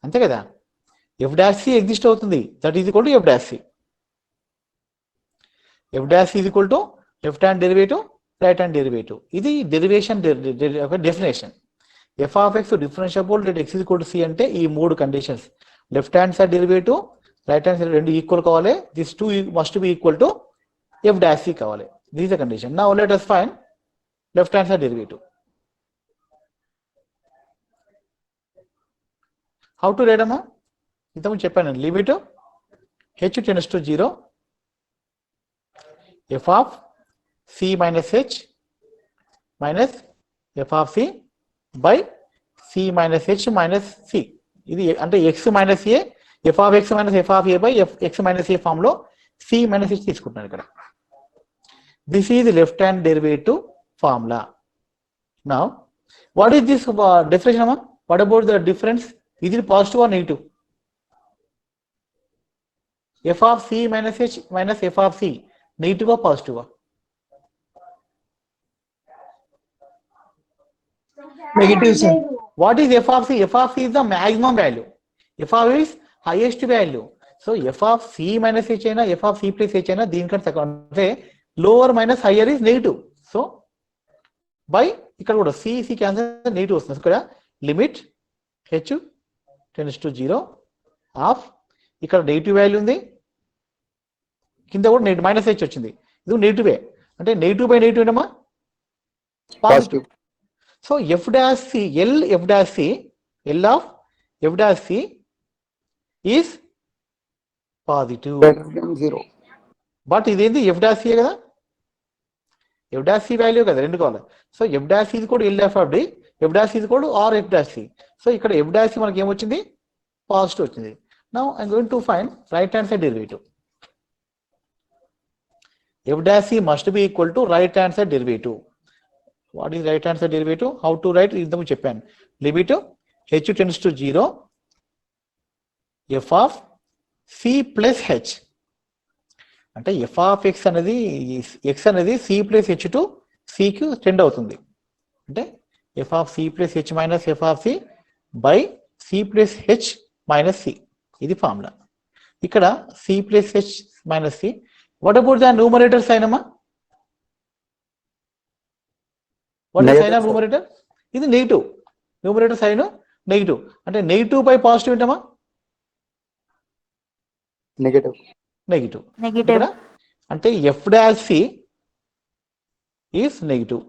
Ante kada f dash C exist avutundi, that is equal to f dash C. F dash C is equal to left hand derivative, right hand derivative. This is derivation definition. F of x differentiable at x is equal to C ante ee moodu conditions. Left hand side derivative, right hand side rendu equal kavale. These two must be equal to f dash C kavale. This is the condition. Now let us find left hand side derivative. How to write amma? Idamu cheppanu. Limit h tends to 0 f of C minus h minus f of C by C minus h minus C. This అంటే x minus a, f of x minus f of a by x minus a form లో C minus h తీసుకుంటున్నాను ఇక్కడ. This is the left hand derivative formula. Now, what is this definition? What about the difference? Is it positive or negative? F of C minus h minus f of C, negative or positive? Negative, sir. What is f of C? F of C is the maximum value. F of is highest value. So f of C minus h aina, f of C plus h aina, దీనికంటే second lower minus higher is negative. So by ఇక్కడ కూడా C cancel negative వస్తుంది. ఇక్కడ limit h tends to 0 of ఇక్కడ negative value ఉంది, కింద కూడా negative minus h వచ్చింది. ఇది నెగిటివ్ అంటే నెగిటివ్ బై నెగిటివ్ ఏమా positive. So f dash C, f dash C, L of f dash C is positive. greater than 0. But ఇదేంది f dash C కదా, f dash C వాల్యూ కదా, రెండు కావాలి. So f dash C is కూడా L of D, f dash C is కూడా or f dash C. So ఇక్కడ f dash C మనకి ఏమొచ్చింది, పాజిటివ్ వచ్చింది. Now I'm going to find right hand side derivative. F dash C must be equal to right hand side derivative. What is right hand side derivative? How to write? ఇంతకు చెప్పాను. Limit h tends to 0 f of C plus h. అంటే f of x అనేది c plus h to c కు tend అవుతుంది. అంటే f of c plus h minus f of c by c plus h minus c. ఇది formula. ఇక్కడ c plus h minus c. What about the numerator sign అమ్మా? What is sign of numerator? ఇది negative. Numerator sign negative. అంటే negative by positive ఏంటమ్మా? Negative. Negative. అంటే f dash c is negative.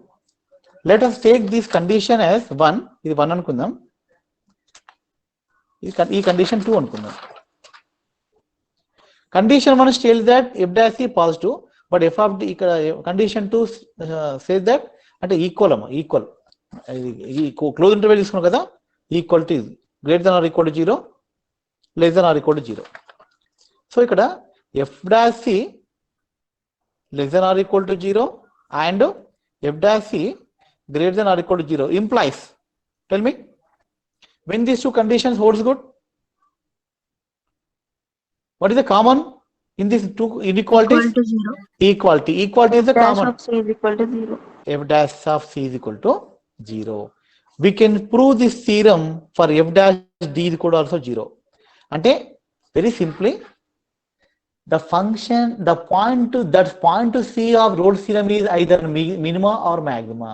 Let us take this condition as 1. ఇది 1 అనుకుందాం. ఈ condition 2 అనుకుందాం. Condition 1 tells that f dash c positive, but f of d ఇక్కడ condition 2 says that అంటే equal అమ్మా, equal close interval తీసుకున్నాం కదా, equality greater than or equal to 0, less than or equal to 0. So ఇక్కడ f dash c less than or equal to 0 and f dash c greater than or equal to 0 implies, tell me, when these two conditions holds good, what is the common in these two inequalities? Equal to 0. Equality is the Dash common. of C is equal to 0. F dash of C is equal to 0. We can prove this theorem for f dash d is equal to also 0. అంటే very simply the function, the point to that point to C of Rolle's theorem is either minima or maxima.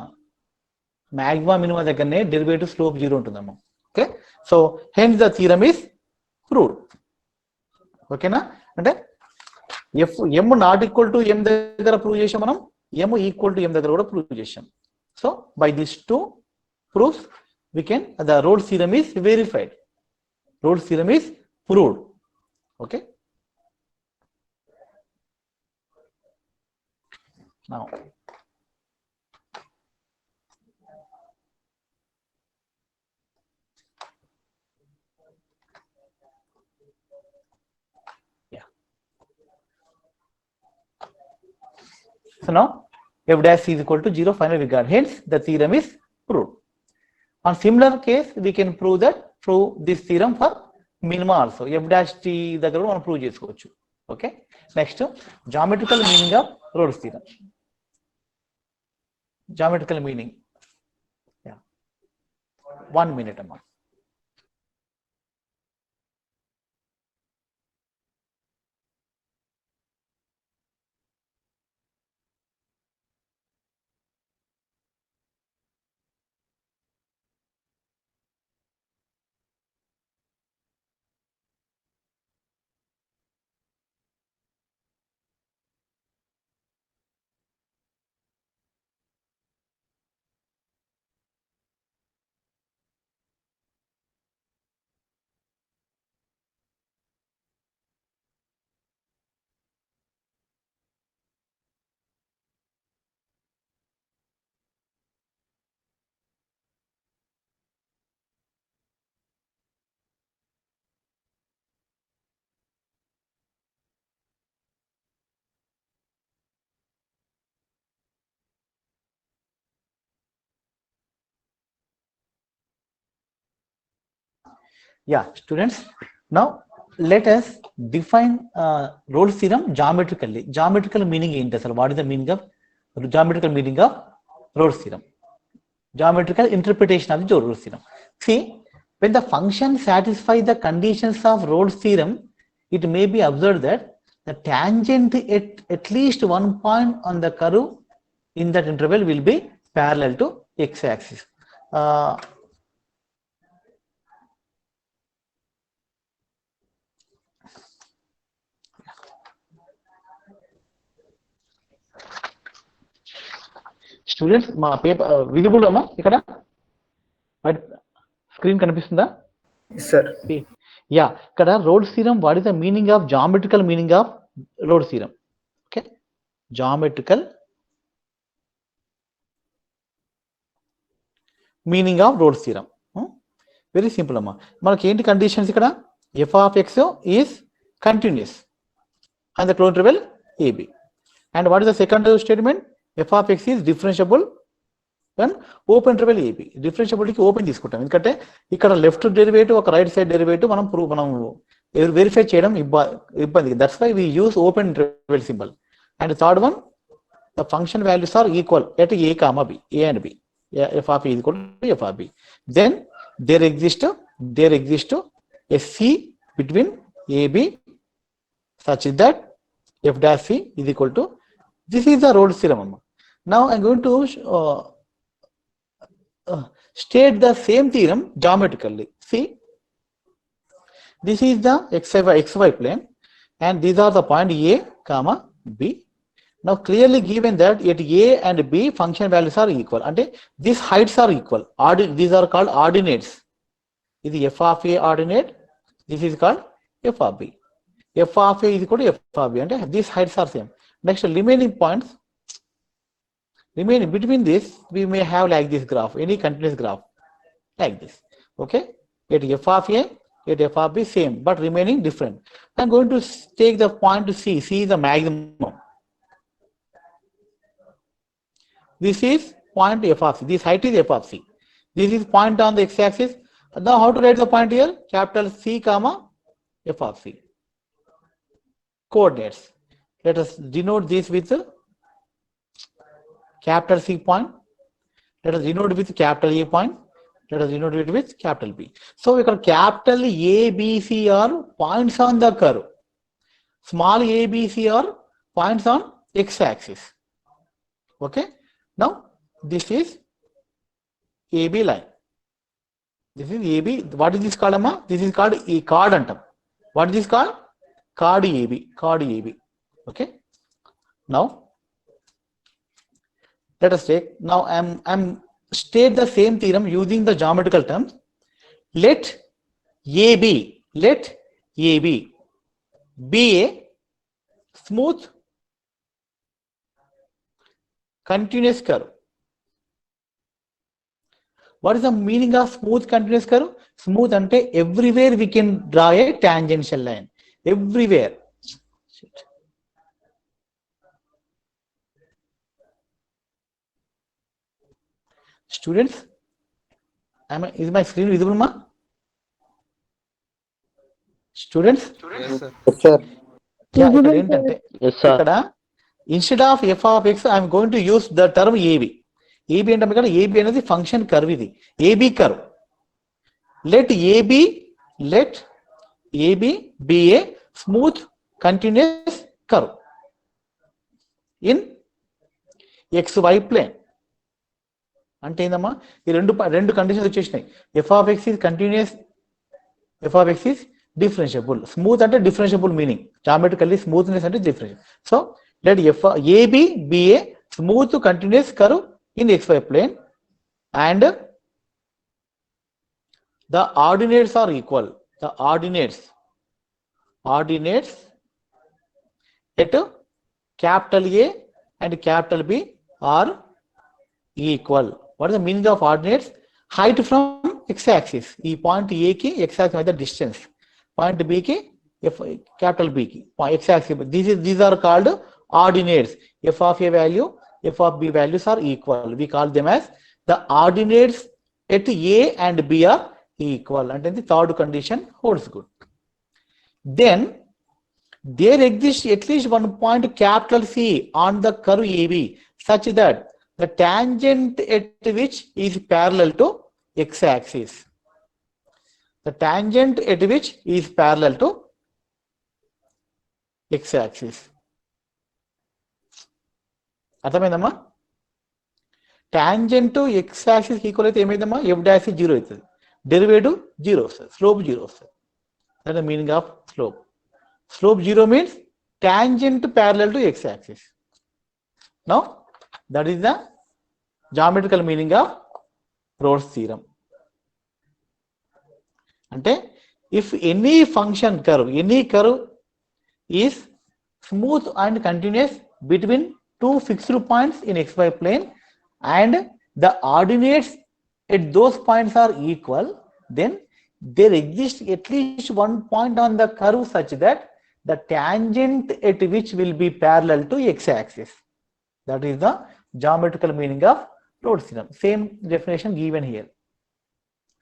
Maxima minima దగ్గరనే derivative slope 0 ఉంటుందమ్మా. Okay, so hence the theorem is proved. ఓకేనా, అంటే f m not equal to m దగ్గర prove చేసాం, మనం ఎమ్ equal to m దగ్గర కూడా prove చేసాం. So by this two proofs we can, the Rolle's theorem is verified. Rolle's theorem is proved. Okay, now yeah, so now f dash is equal to 0, finally we got, hence the theorem is proved. On similar case, we can prove this theorem for minima also. F dash t దగ్గర కూడా మనం prove చేసుకోవచ్చు. Okay, next geometrical meaning of Rolle's theorem. Geometrical meaning 1 minute అమ్మా. Yeah, students, now let us define Rolle's theorem geometrically. Geometrical meaning ఏంటి అసలు? What is the meaning of geometrical meaning of Rolle's theorem? Geometrical interpretation of the Rolle's theorem. See, when the function satisfies the conditions of Rolle's theorem, it may be observed that the tangent at least one point on the curve in that interval will be parallel to x-axis. Students, మా paper visible అమ్మా ఇక్కడ screen కనిపిస్తుందా? Sir. Yeah, ఇక్కడ Rolle's theorem, what is the meaning of geometrical meaning of Rolle's theorem? Okay, geometrical meaning of Rolle's theorem very simple అమ్మా. మనకి ఏంటి conditions ఇక్కడ? F of X is continuous and the closed interval a b. And what is the second statement? f of x is differentiable and open interval ab. Differentiability కి open తీసుకుంటాం, ఎందుకంటే ఇక్కడ left derivative ఒక right side derivative మనం verify చేయడం ఇబ్బంది. That's why we use open interval symbol. And third one, the function values are equal at a, b, a and b. f of a is equal to f of b. Then there exists a c between ab such that f dash c is equal to, this is the Rolle's theorem. Now I am going to state the same theorem geometrically. See, this is the xy plane and these are the point A, B. Now clearly given that at A and B function values are equal, and these heights are equal. These are called ordinates. This is f of A ordinate, this is called f of B. F of A is equal to f of B, and these heights are same. Next, remaining points, remaining between this, we may have like this graph, any continuous graph like this. Okay, at f of A, at f of B same, but remaining different. I'm going to take the point to C. C is the maximum. This is point f of C. This height is f of C. This is point on the x-axis. Now how to write the point here? Capital C comma f of C. Coordinates. Let us denote this with capital C point. Let us denote with capital A point. Let us denote it with capital B. So we can capital A, B, C are points on the curve. Small a, b, c are points on x-axis. Okay. Now this is AB line. This is AB. What is this called, Amma? This is called a chord antam. What is this called? Chord AB. Chord AB. Okay. Now let us take. Now I'm state the same theorem using the geometrical terms. Let AB be a smooth continuous curve. What is the meaning of smooth continuous curve? Smooth ante everywhere we can draw a tangential line. Everywhere. Students, is my screen visible, ma? Students? Yes, sir. Yes, sir. ఇక్కడ ఏంటంటే Yes, sir. ఇక్కడ instead of f of x I'm going to use the term a b. A b అంటే ఇక్కడ a b అనేది function curve, ఇది a b curve. Let a b be a smooth continuous curve in x y plane. అంటే ఏందమ్మా, ఈ రెండు conditions వచ్చేసినాయి. F of x is continuous, f of x is differentiable. Smooth అంటే differentiable meaning. Geometrically smoothness అంటే differentiable. So let AB be a smooth continuous curve in xy plane and the ordinates are equal. The ordinates at capital A and capital B are equal. What is the meaning of ordinates? Height from x-axis. ఈ point A కి x-axis మధ్య distance. Point B ki capital B ki x-axis. These are called ordinates. F of A value, F of B values are equal. We call them as the ordinates at A and B are equal. And then the third condition holds good. Then there exists at least one point capital C on the curve AB such that the tangent at which is parallel to x-axis. The tangent at which is parallel to x-axis. అర్థమైందమ్మా? Tangent X axis equal అయితే ఏమైందమ్మా, F dash 0 అవుతుంది, derivative 0 వస్తుంది, slope 0 వస్తుంది. That the meaning of slope. Slope 0 means tangent parallel to x axis. Now that is the geometrical meaning of roads theorem. అంటే if any function curve, any curve is smooth and continuous between two fixed points in xy plane and the ordinates at those points are equal, then there exists at least one point on the curve such that the tangent at which will be parallel to x-axis. That is the geometrical meaning of Rolle's theorem. Same definition given here.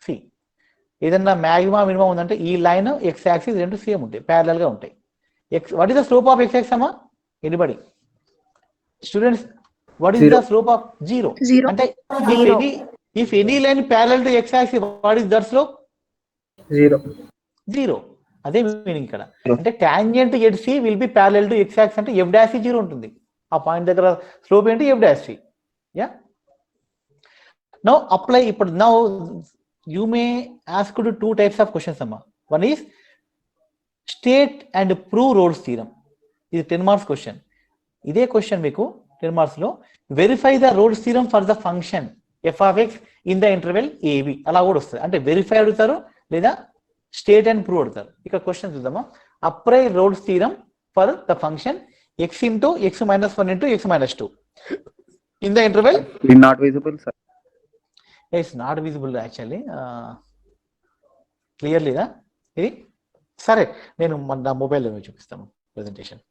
See, ఏదన్నా maximum minimum ఉందంటే ఈ line x axis రెండు same ఉంటాయి, parallel గా ఉంటాయి. What is the slope of x axis అమ్మా? Anybody? Students, what is the slope of 0? అంటే if any line parallel to x axis, what is that slope? 0. అదే meaning ఇక్కడ. అంటే tangent at c will be parallel to x axis అంటే f dash 0 ఉంటుంది. ఆ point దగ్గర slope ఏంటి? F dash c. Yeah, now apply. ఇప్పుడు now you may ask to two types of questions, amma. One is state and prove Rolle's theorem. This is 10 marks question. Ide question meeku 10 marks lo verify the Rolle's theorem for the function f of x in the interval ab ala kuda ostadi. Ante verify adutaru leda state and prove adutaru. Ika question chudama. Apply Rolle's theorem for the function x into x minus 1 into x minus 2 in the interval. It is not visible, sir. It's not visible actually. Clearly da ఇది సరే, నేను నా మొబైల్లో చూపిస్తాను presentation.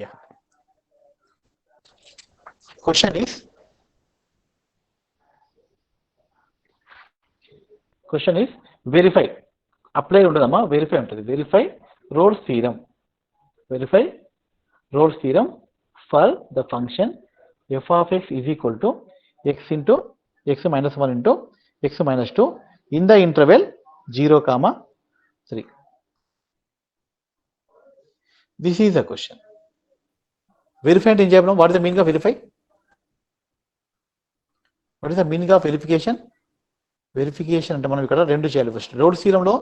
Yeah, question is verify. Apply ఉండదమ్మా, verify ఉంటుంది. Verify Rolle's theorem. Verify Rolle's theorem for the function f of x is equal to x into x minus 1 into x minus 2 in the interval 0, 3. This is the question. Verify అంటే ఏం చెప్పడం? What is the meaning of verify? What is the meaning of verification? Verification అంటే మనం ఇక్కడ రెండు చేయాలి. First roles థీరంలో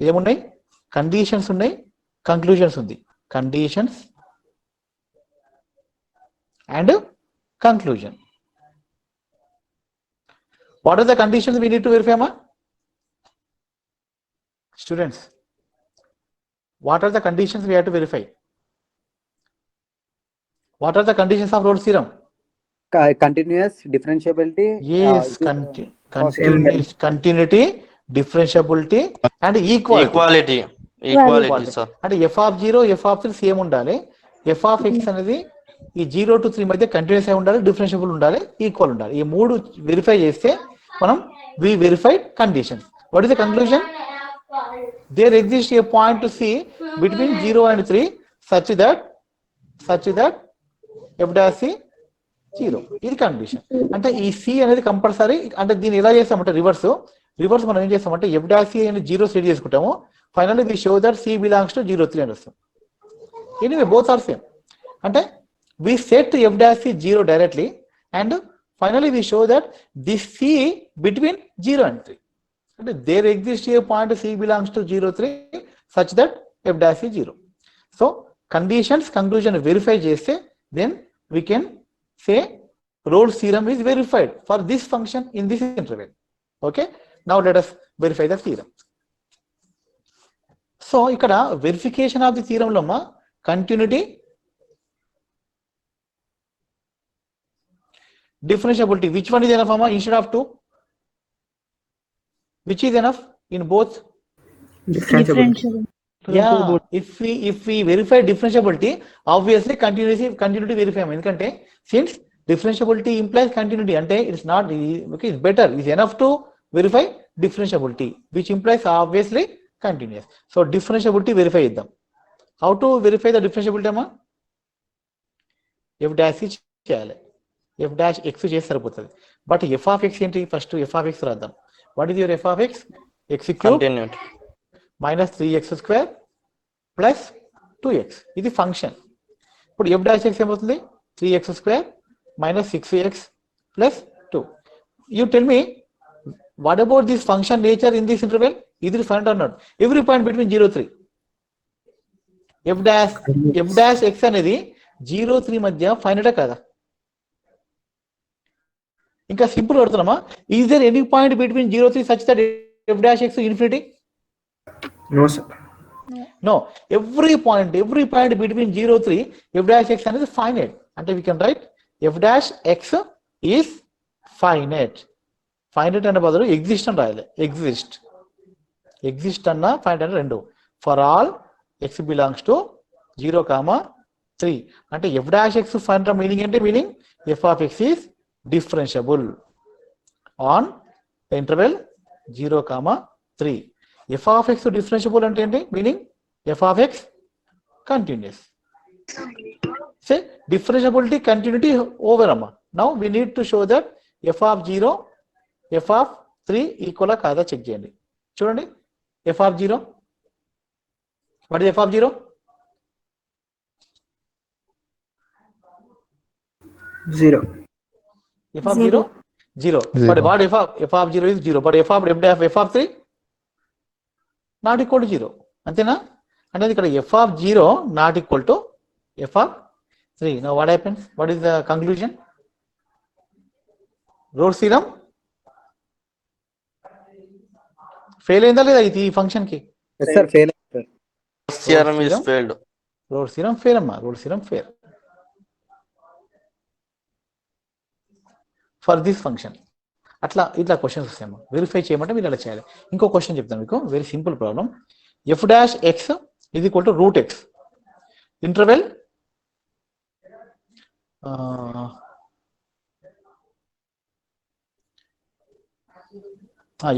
ఏమున్నాయి? Conditions ఉన్నాయి, కంక్లూజన్స్ ఉంది. Conditions and conclusion. What are the conditions we need to verify, ma? Students, what are the conditions we have to verify? What are the conditions of Rolle's theorem? Continuous differentiability. Yes, continuity, differentiability, and equality. Equality, sir. And f of 0, f of 3 same ఉండాలి. f of x అనేది ఈ 0 to 3 మధ్య continuous అయి ఉండాలి, differentiable ఉండాలి, equal ఉండాలి. ఈ మూడు వెరిఫై చేస్తే మనం we verified conditions. What is the conclusion? There exists a point to C between 0 and 3 such that f dash C 0. ఇది కండిషన్. అంటే ఈ C అనేది కంపల్సరీ. అంటే దీన్ని ఎలా చేస్తామంటే రివర్స్ మనం ఏం చేస్తామంటే f dash C అని 0 సెట్ చేసుకుంటాము. Finally we show that C belongs to 0 3 అని వస్తాం. Anyway both are same. అంటే we set f dash C 0 directly and finally we show that this C between 0 and 3. And there exists a point C belongs to 0 3 such that f dash is 0. So conditions conclusion verify cheste, then we can say Rolle's theorem is verified for this function in this interval. Okay, now let us verify the theorem. So ikkada verification of the theorem lo ma continuity, differentiability, which one is enough, Amma, instead of 2? Which is enough in both? Differentiable. Yeah, if we verify differentiability, obviously continuity verify. Endukante since differentiability implies continuity, ante it's not okay, it's better, it's enough to verify differentiability, which implies obviously continuous. So differentiability verify iddam. How to verify the differentiability, Amma? f dash cheyali. f dash x చేసి సరిపోతుంది. But f of x ఏంటి? First f of x రాద్దాం. What is your f of x? x cube minus 3x square plus 2x. ఇది function. ఇప్పుడు f dash x ఏమవుతుంది? 3x square minus 6x plus 2. You tell me what about this function nature in this interval? ఇది find out not every point between 0 3. f dash x అనేది 0 3 మధ్య find out కదా? ఇంకా simple అడుగుతున్నామా? Is there any point between 0 3 such that f dash x infinity? No, sir. No, every point between 0 3 f dash x అనేది finite. అంటే we can write f dash x is finite. Finite అనే బదులు exist అని రాయాలి. Exist అన్న finite అన్న రెండు. For all x belongs to 0, 3. అంటే f dash x finite meaning ఏంటి? Meaning f of x is differentiable on the interval 0, 3. f of x differentiable అంటే ఏంటి? Meaning f of x continuous. Say differentiability continuity over, amma. Now we need to show that f of 0 f of 3 equal కాదా check చేయండి. చూడండి f of 0, what is f of 0? 0. f of 0 0. But what f of 0 is 0, but f of 3 not equal to 0. అంతేనా? అంటే ఇక్కడ f of 0 not equal to f of 3. Now what happens? What is the conclusion? Rolle's theorem fail అయిందా లేదా ఈ function కి? Yes sir, fail. Theorem is failed. Rolle's theorem fail అమ్మా. Rolle's theorem fail for this function. ఇట్లా questions వస్తాయమ్మా. Verify చేయమంటే మీరు అలా చేయాలి. ఇంకో క్వశ్చన్ చెప్తాను మీకు, very simple problem. f dash x is equal to root x. Interval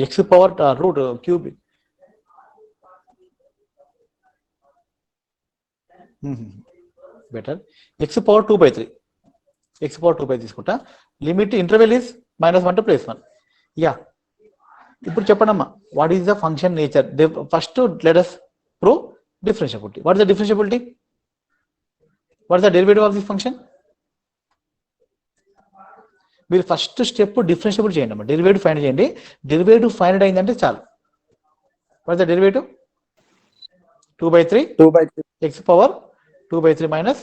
x power root cube. Better x power 2/3. x power 2/3 తీసుకుంటా. Limit interval is -1 to +1. Yeah, ఇప్పుడు చెప్పండమ్మా, what is the function nature? First let us prove differentiability. What is the differentiability? What is the derivative of this function? మీరు first step differentiable చేయండి అమ్మా, derivative find చేయండి. Derivative find అయిందంటే చాలు. What is the derivative? 2/3 2/3. x power 2/3 minus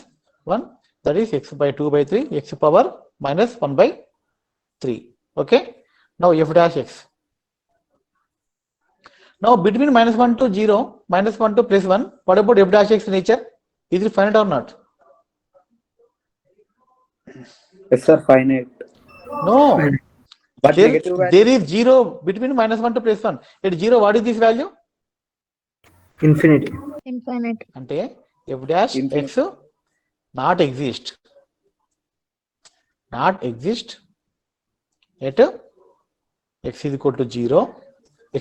1, that is x by 2/3 x power minus 1/3. Okay, now f dash x. Now between -1 to 0, -1 to +1, what about f dash x nature? Is it finite or not? Yes, sir. Finite. No. But negative value. There is 0 between -1 to +1. At 0, what is this value? Infinity. Infinite. అంటే f dash x not exist at x is equal to 0,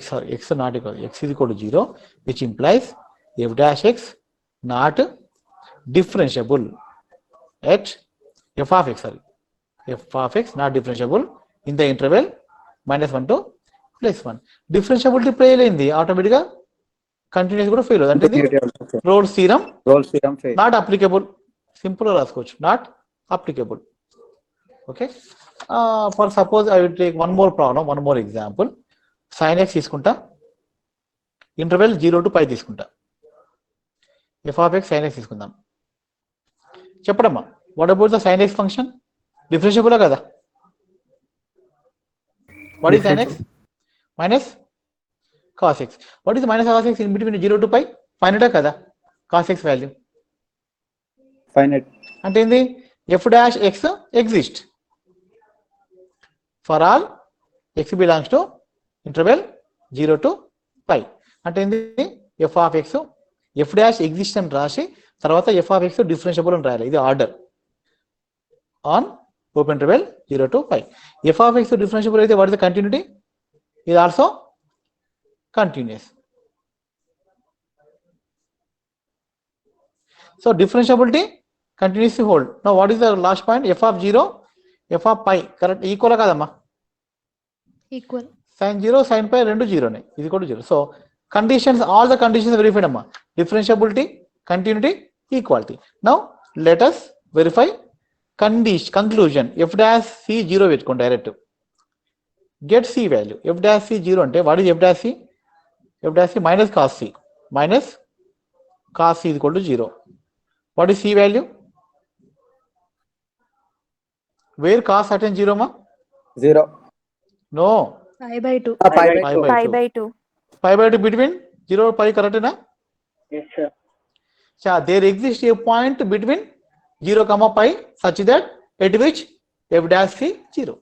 x not equal, x is equal to 0, which implies f dash x not differentiable at f of x, not differentiable in the interval -1 to +1. Differentiability play అయింది, ఆటోమేటిక్గా continuous కూడా fail అవుతుంది. అంటే Continuity also fail. Rolle's theorem Rolle's theorem fail. Not applicable. Simple రాసుకోవచ్చు, not applicable. Okay, for suppose I will take one more problem, one more example. sin x తీసుకుంటా, interval 0 to π తీసుకుంటా. f of x sin x తీసుకుందాం. చెప్పడమ్మా, what about the sin x function? Differentiable కదా? What is sin x? Minus cos x. What is minus cos x in between 0 to π? Finite కదా cos x value? Finite. అంటే ఏంది? f dash x exist for all x belongs to interval 0 to π. అంటే ఏంది? f of x f dash exist అని రాసి తర్వాత f of x differentiable అని రాయాలి. ఇది order on open interval 0 to π. f of x differentiable అయితే వాట్ ఇస్ ద కంటిన్యూటీ? ఇది also continuous. So differentiability continuously hold. Now what is the last point? F of 0, f of π correct equal kadamma? Equal. Sin 0 sin π rendu 0 ne is equal to 0. So conditions, all the conditions verified amma. Differentiability, continuity, equality. Now let us verify conclusion. F dash c 0 పెట్టుకోండి direct. Get c value. F dash c 0 అంటే what is f dash c? F dash c minus cos c. Minus cos c is equal to 0. What is c value? Where cos attain 0 ma? 0. No. π/2. Pi by Pi 2. by 2. Pi by 2 between 0 and pi, correct na? Yes, sir. So there exists a point between 0 comma pi such that at which f dash c 0.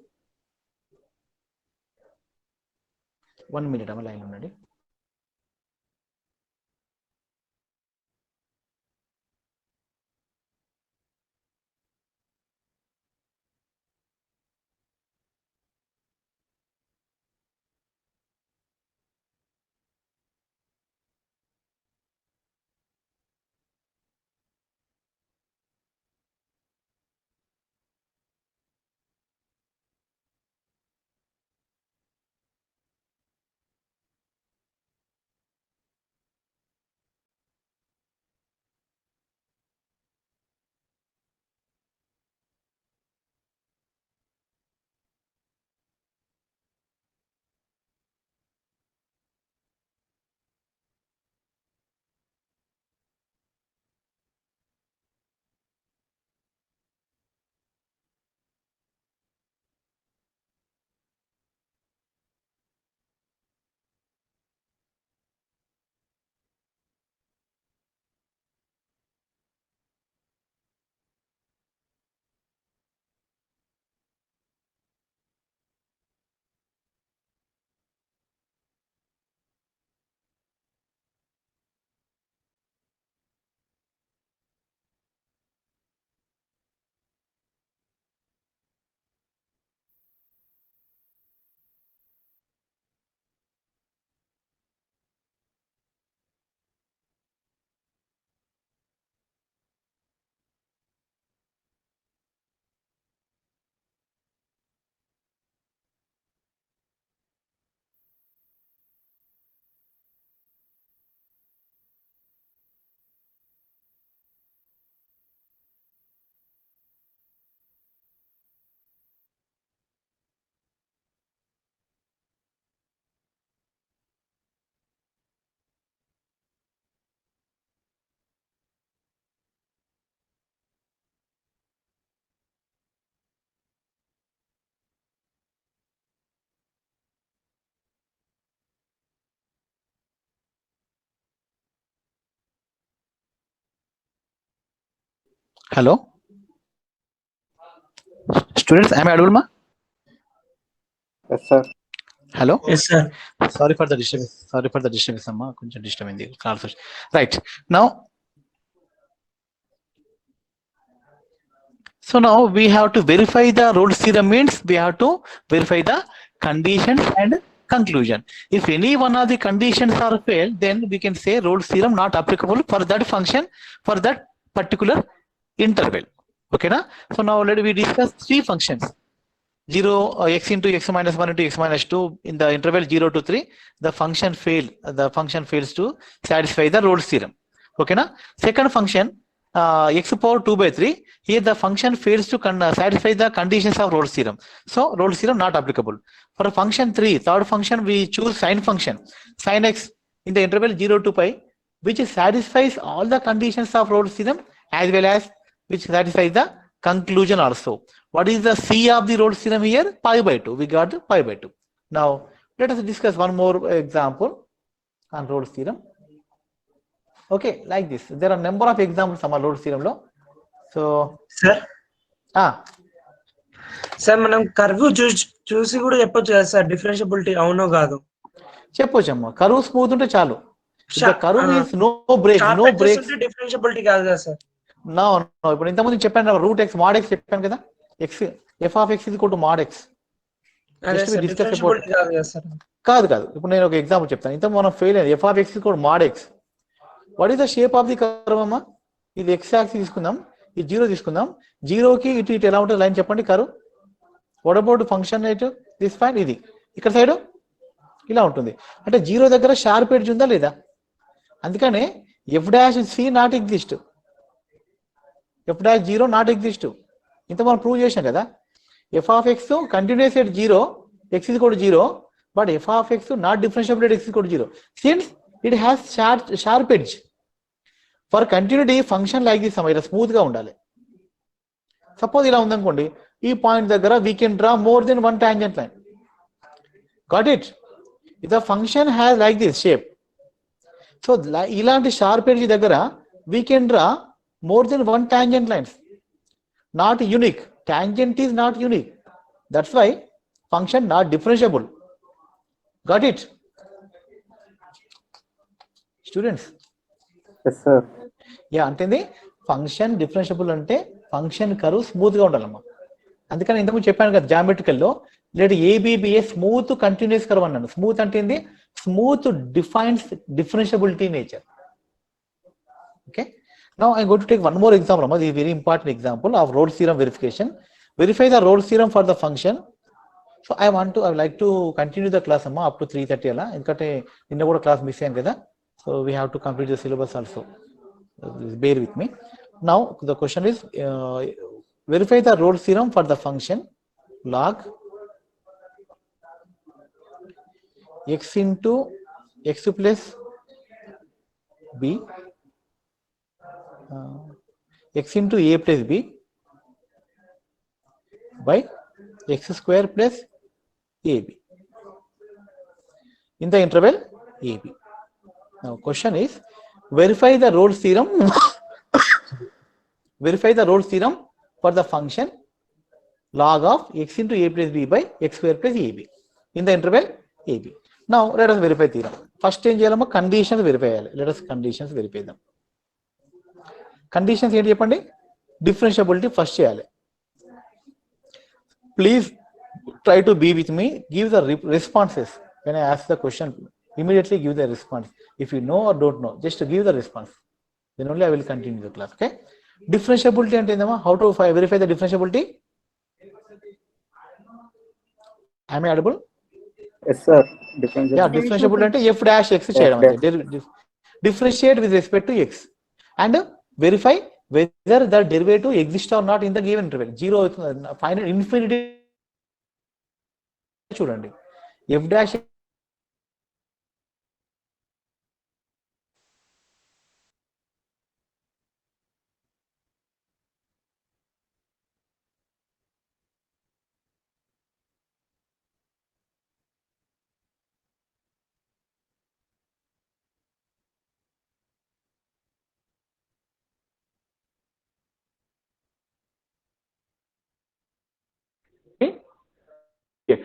1 minute amma line unnadi. Hello, students, am I audible, ma? Yes, sir. Hello. Yes, sir. Sorry for the disturbance. Sorry for the disturbance, amma. Koncham disturb indi class. Right now. So now we have to verify the Rolle's theorem means we have to verify the conditions and conclusion. If any one of the conditions are failed, then we can say Rolle's theorem not applicable for that function for that particular interval. Okay, na? So now already we discussed three functions. 0 x into x minus 1 into x minus 2 in the interval 0 to 3, the function fails to satisfy the Rolle's theorem. Okay, na? Second function, x power 2 by 3, here the function fails to satisfy the conditions of Rolle's theorem. So Rolle's theorem not applicable. For function 3, third function, we choose sine function, sine x in the interval 0 to pi, which satisfies all the conditions of Rolle's theorem as well as which satisfies the conclusion also. What is the C of the Rolle's theorem here? Pi by 2. We got the pi by 2. Now, let us discuss one more example on Rolle's theorem. Okay, like this. There are number of examples on Rolle's theorem. So, sir మనం curve చూసి కూడా చెప్పొచ్చు కదా sir differentiability అవునో కాదు. చెప్పొచ్చమ్మా, కరువు smooth ఉంటే చాలు. కరువు మీన్స్ నో బ్రేక్స్ డిఫరెన్షియబిలిటీ కాదు కదా సార్. నో ఇప్పుడు ఇంతకుముందు చెప్పాను రూట్ ఎక్స్ మాడ్ ఎక్స్ చెప్పాను కదా, ఎక్స్ ఎఫ్ ఆఫ్ ఎక్స్ ఇది కూడా మాడ్ ఎక్స్. కాదు ఇప్పుడు నేను ఒక ఎగ్జాంపుల్ చెప్తాను. ఇంత మనం ఫెయిల్ అయింది ఎఫ్ ఆఫ్ ఎక్స్ కూడా mod x. What is the shape of the curve అమ్మా? ఇది ఎక్స్ యాక్సిస్ తీసుకుందాం, ఇది 0 తీసుకుందాం. 0కి ఇటు ఎలా ఉంటుంది లైన్ చెప్పండి curve. What about function right this point, ఇది ఇక్కడ సైడ్ ఇలా ఉంటుంది. అంటే 0 దగ్గర షార్ప్ ఎడ్జ్ ఉందా లేదా? అందుకనే f dash c not exist, f dash 0 not exist. ఇంత మనం ప్రూవ్ చేసాం కదా. F of x continuous at 0, x is కూడా 0, but f of x not differentiable at x is కూడా 0 since it has sharp edge. For continuity function like this ఇలా smooth గా ఉండాలి. Suppose ఇలా ఉందనుకోండి, ఈ పాయింట్ దగ్గర we can draw more than one tangent line. Got it? The function has like this shape. So ఇలాంటి sharp edge దగ్గర we can draw more than one tangent lines, not unique. Tangent is not unique. That's why function not differentiable. Got it, students? Yes, sir. Yeah, అంటే function differentiable అంటే function curve smooth గా ఉండాలమ్మా. అందుకని ఇంతకుముందు చెప్పాను కదా geometrical లో, late ABBA smooth continuous curve అన్నాను. స్మూత్ అంటే smooth defines differentiability nature. Okay, now I'm going to take one more example. This is a very important example of Rolle's theorem verification. Verify the Rolle's theorem for the function. So I would like to continue the class up to 3:30 ala. Endukante ninna kuda class miss ayam kada. So we have to complete the syllabus also. Bear with me. Now the question is verify the Rolle's theorem for the function log x into x plus b x into a plus b by x square plus ab in the interval ab. Now question is verify the Rolle's theorem verify the Rolle's theorem for the function log of x into a plus b by x square plus ab in the interval ab. Now let us verify theorem. First ఏం చేయాలమ్మా? Conditions verify చేయాలి. Let us conditions verify them. Conditions ఏంటి చెప్పండి? Differentiability first చేయాలి. Please try to be with me. Give the responses when I ask the question. Immediately give the response. If you know or don't know, just give the response. Then only I will continue the class. Okay, differentiability అంటే ఏందమ్మా? How to verify the differentiability? I may audible? Yes, sir. Differentiable అంటే f dash x చేయడం అంతే. Differentiate with respect to x and verify whether the derivative exists or not in the given interval. 0 final infinity చూడండి. f dash x.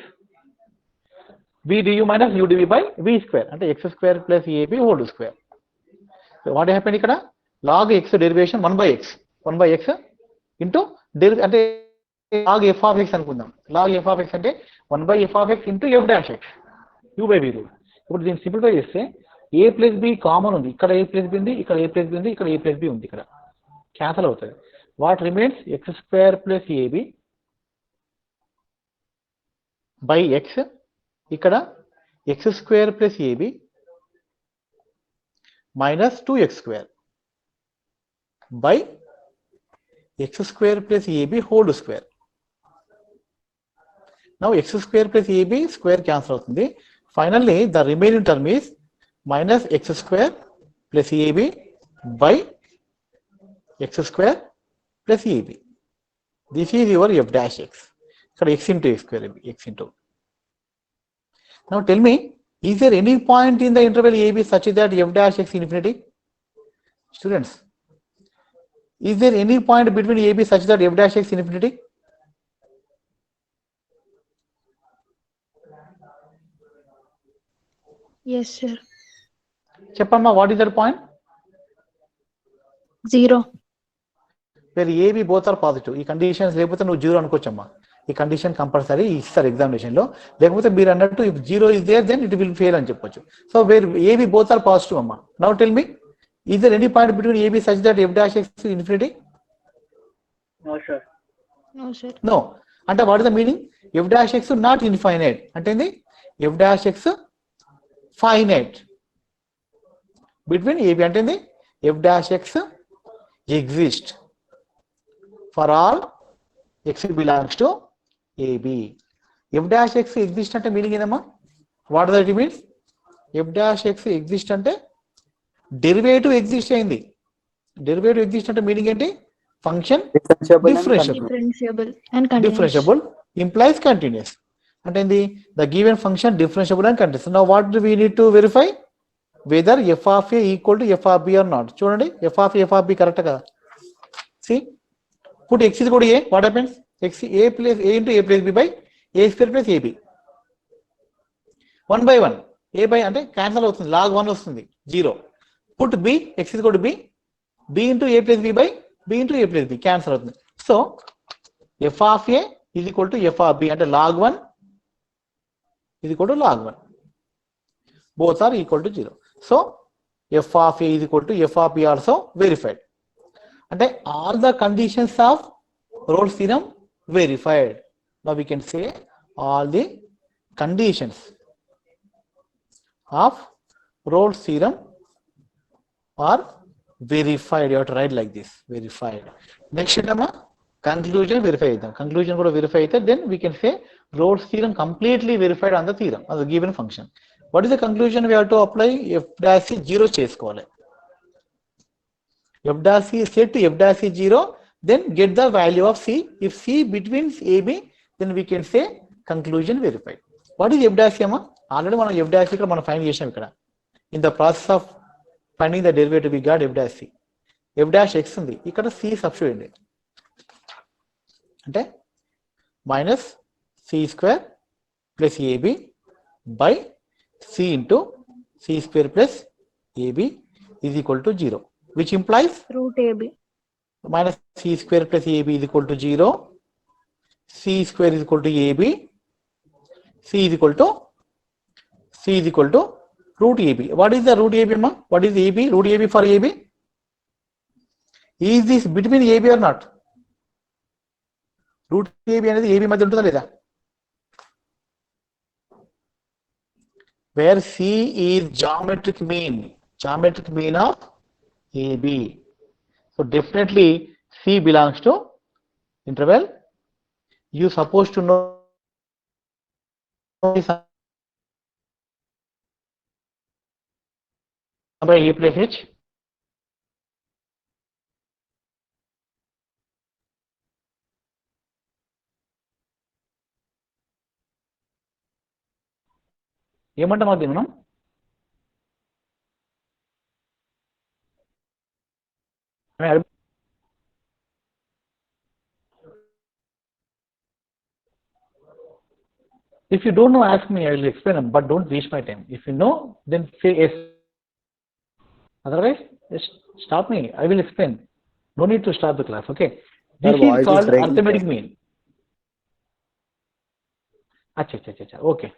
v du minus u dv by v square అంటే x square plus ab whole square. So what happened ఇక్కడ log x derivation 1 by x into అంటే log f of x అనుకుందాం. log f of x అంటే 1 by f of x into f dash x u by v rule. ఇప్పుడు దీన్ని simplify చేస్తే a plus b common ఉంది, ఇక్కడ a plus b ఉంది, ఇక్కడ a plus b ఉంది, ఇక్కడ a plus b ఉంది, ఇక్కడ క్యాన్సల్ అవుతుంది. What remains x square plus ab by x, ఇక్కడ x square plus ab minus 2x square by x square plus ab whole square. Now x square plus ab square cancel అవుతుంది. Finally the remaining term is minus x square plus ab by x square plus ab. This is your f dash x. ఇక్కడ x into a square, x into. Now tell me, is there any point in the interval ab such that f dash x infinity? Students, is there any point between ab such that f dash x infinity? Yes, sir. చెప్పమ్మా, what is that point? 0. Where a b both are positive. ఈ conditions లేకపోతే నువ్వు zero అనుకోవచ్చమ్మా. ఈ condition compulsory ఇస్తారు examination లో. లేకపోతే మీరు అన్నట్టు if zero is there then it will fail అని చెప్పొచ్చు. So where a b both are positive అమ్మా. Now tell me, is there any point between a b such that f dash x infinity? No, sir. No, sir. No. అంటే what is the meaning? F dash x not infinite అంటే ఏంది? F dash x finite between a b అంటే ఏంది? F dash x exist for all x belongs to AB. f dash x exist అంటే meaning ఏందమ్మా? What that means? f dash x exist అంటే derivative exist అయింది. Derivative exist అంటే meaning ఏంటి? Function Differentiable and continuous. differentiable implies continuous. అంటే ఏంది? the given function differentiable and continuous. Now what do we need to verify? Whether f of a equal to f of b or not. చూడండి, f of b correct కదా? See, put x is equal to a, what happens? x a plus a into a plus b by a square plus ab. 1 by 1 a by అంటే cancel అవుతుంది, log 1 వస్తుంది, 0. put b, x is equal to b, b into a plus b by b into a plus b cancel అవుతుంది. So f of a is equal to f of b అంటే log 1 is equal to log 1. both are equal to 0. so f of a is equal to f of b also verified. అంటే all the conditions of Rolle's theorem verified. Now we can say all the conditions of Rolle's theorem are verified. You have to write like this, verified. Next conclusion verify. Conclusion కూడా verify అయితే then we can say Rolle's theorem completely verified on the theorem, on the given function. What is the conclusion? We have to apply f dash 0 చేసుకోవాలి. f dash c is set to f dash is 0, then get the value of c. If c between ab, then we can say conclusion verified. What is f dash c amma? Already మనం f dash ఇక్కడ మనం find చేసాం. ఇక్కడ in the process of finding the derivative we got f dash c. f dash x ఉంది, ఇక్కడ c substitute అయ్యింది అంటే minus c square plus ab by c into c square plus ab is equal to 0, which implies Root AB. minus c square plus ab is equal to 0, c square is equal to ab, c is equal to root ab. What is the root ab ma? What is ab? Root ab for ab? Is this between ab or not? Root ab అనేది ab మధ్య ఉంటుందా లేదా? Where c is geometric mean of ab. So definitely c belongs to interval. You supposed to know by a plus h. ఏమంటాం అది మనం? If you don't know, ask me, I will explain them, but don't waste my time. If you know, then say yes. Otherwise, just stop me. I will explain. No need to stop the class, okay? This Sir, voice is is called breaking, arithmetic sir. mean. Acha, okay.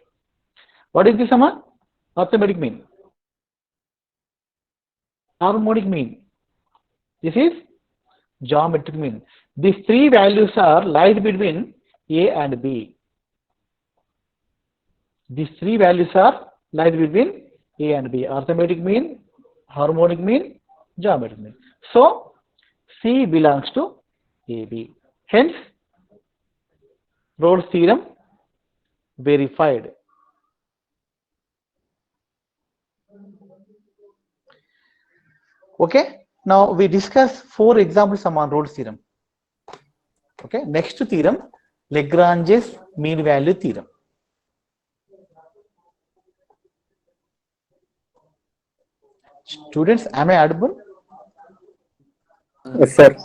What is this, Amma? Arithmetic mean. Harmonic mean. This is geometric mean. These three values are lies between A and B. These three values are lies between A and B. Arithmetic mean, harmonic mean, geometric mean. So C belongs to AB. Hence, Rolle's theorem verified. Okay. Now we discuss 4 examples on Rolle's theorem. Okay. Next theorem, Lagrange's mean value theorem. Students, am I audible? Yes, sir.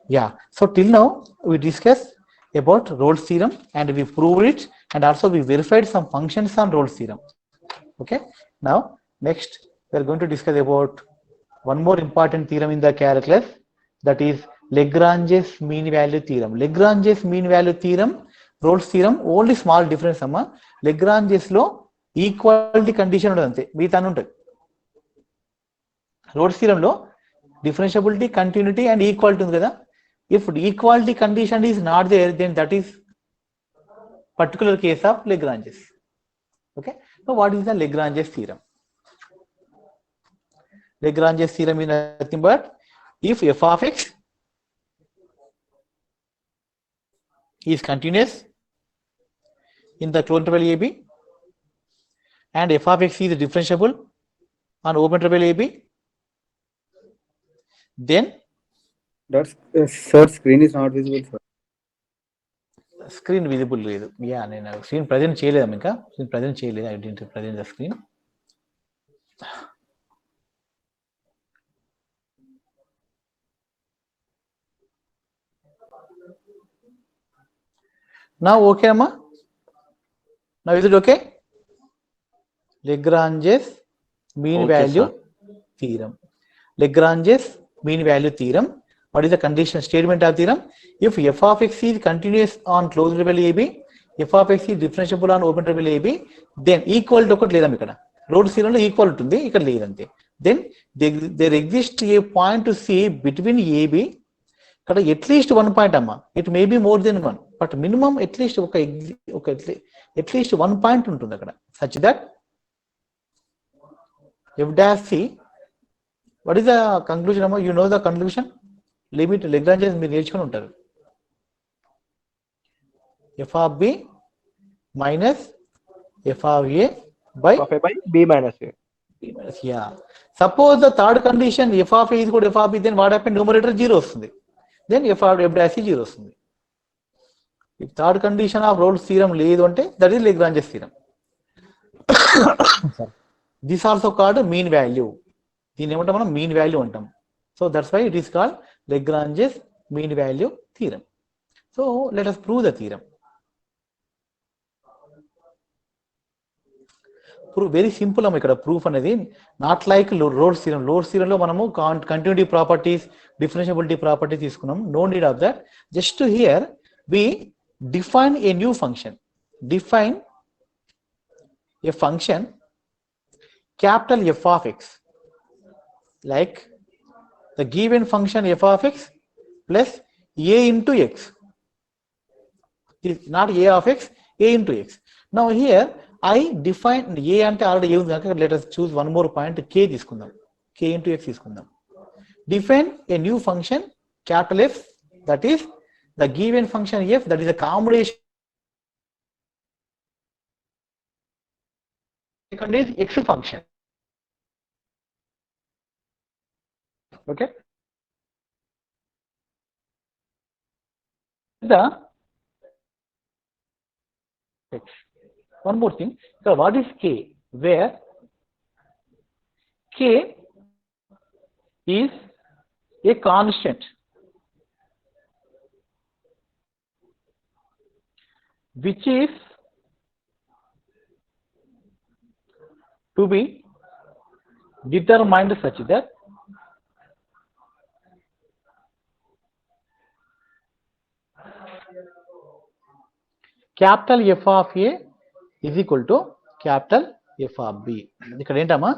Yeah. So till now we discussed about Rolle's theorem and we proved it, and also we verified some functions on Rolle's theorem. Okay. Now next we are going to discuss about one more important theorem in the calculus, that is Lagrange's mean value theorem. Lagrange's mean value theorem, Rolle's theorem, only small difference amma. Lagrange's lo equality condition ante meeta untadi. Rolle's theorem lo differentiability, continuity and equality undi kada. If the equality condition is not there, then that is particular case of Lagrange's. Okay. So what is the Lagrange's theorem? Lagrange's theorem is nothing but if f of x is continuous in the closed interval AB and f of x is differentiable on open interval AB, then That's sir, screen is not visible, sir. screen visible లేదు. Yeah, నేను screen present చేయలేదు ఇంకా. Screen present చేయలేదు. I didn't present the screen. Now okay, Amma? Now is it okay? Lagrange's mean Okay, value sir. theorem. Lagrange's mean value theorem. What is the condition statement of theorem? If f of x is continuous on closed interval AB, f of x is differentiable on open interval AB, then equal to ఒకటి లేదమ్మ ఇక్కడ. Rolle's theorem లో equal ఉంటుంది, ఇక్కడ లేదంతే. Then there exists a point to C between AB. ఇక్కడ at least 1 point అమ్మ. It may be more than 1, but minimum at least at least 1 point ఉంటుంది అక్కడ. Such that f dash C, what is the conclusion అమ్మ? You know the conclusion? Limit Lagrange's మీరు నేర్చుకొని ఉంటారు. f of b minus f of a by b minus a. Yeah. Suppose the third condition f of a is equal to f of b, then what happened? Numerator 0 వస్తుంది. Then f of f dash 0 వస్తుంది. If third condition of Rolle's theorem లేదు అంటే that is Lagrange's theorem. This also called mean value. దీన్ని ఏమంటాం మనం mean value అంటాం. So that's why it is called Lagrange's mean value theorem. So let us prove the theorem. Very simple అమ్మ ఇక్కడ proof అనేది, not like Rolle's theorem. Rolle's theorem లో మనము continuity properties, differentiability property తీసుకున్నాం. No need of that. Just here we define a new function. Define a function capital F of x, like the given function f of x plus a into x. It is not a of x, a into x. Now here I define a ante already used. Let us choose one more point, k తీసుకుందాం. K into x తీసుకుందాం. Define a new function capital F, that is the given function f, that is a combination. Second is x function. Okay. The x. One more thing. So what is k? Where k is a constant which is to be determined such that capital F of A is equal to capital F of B. ఇక్కడ ఏంటమ్మా,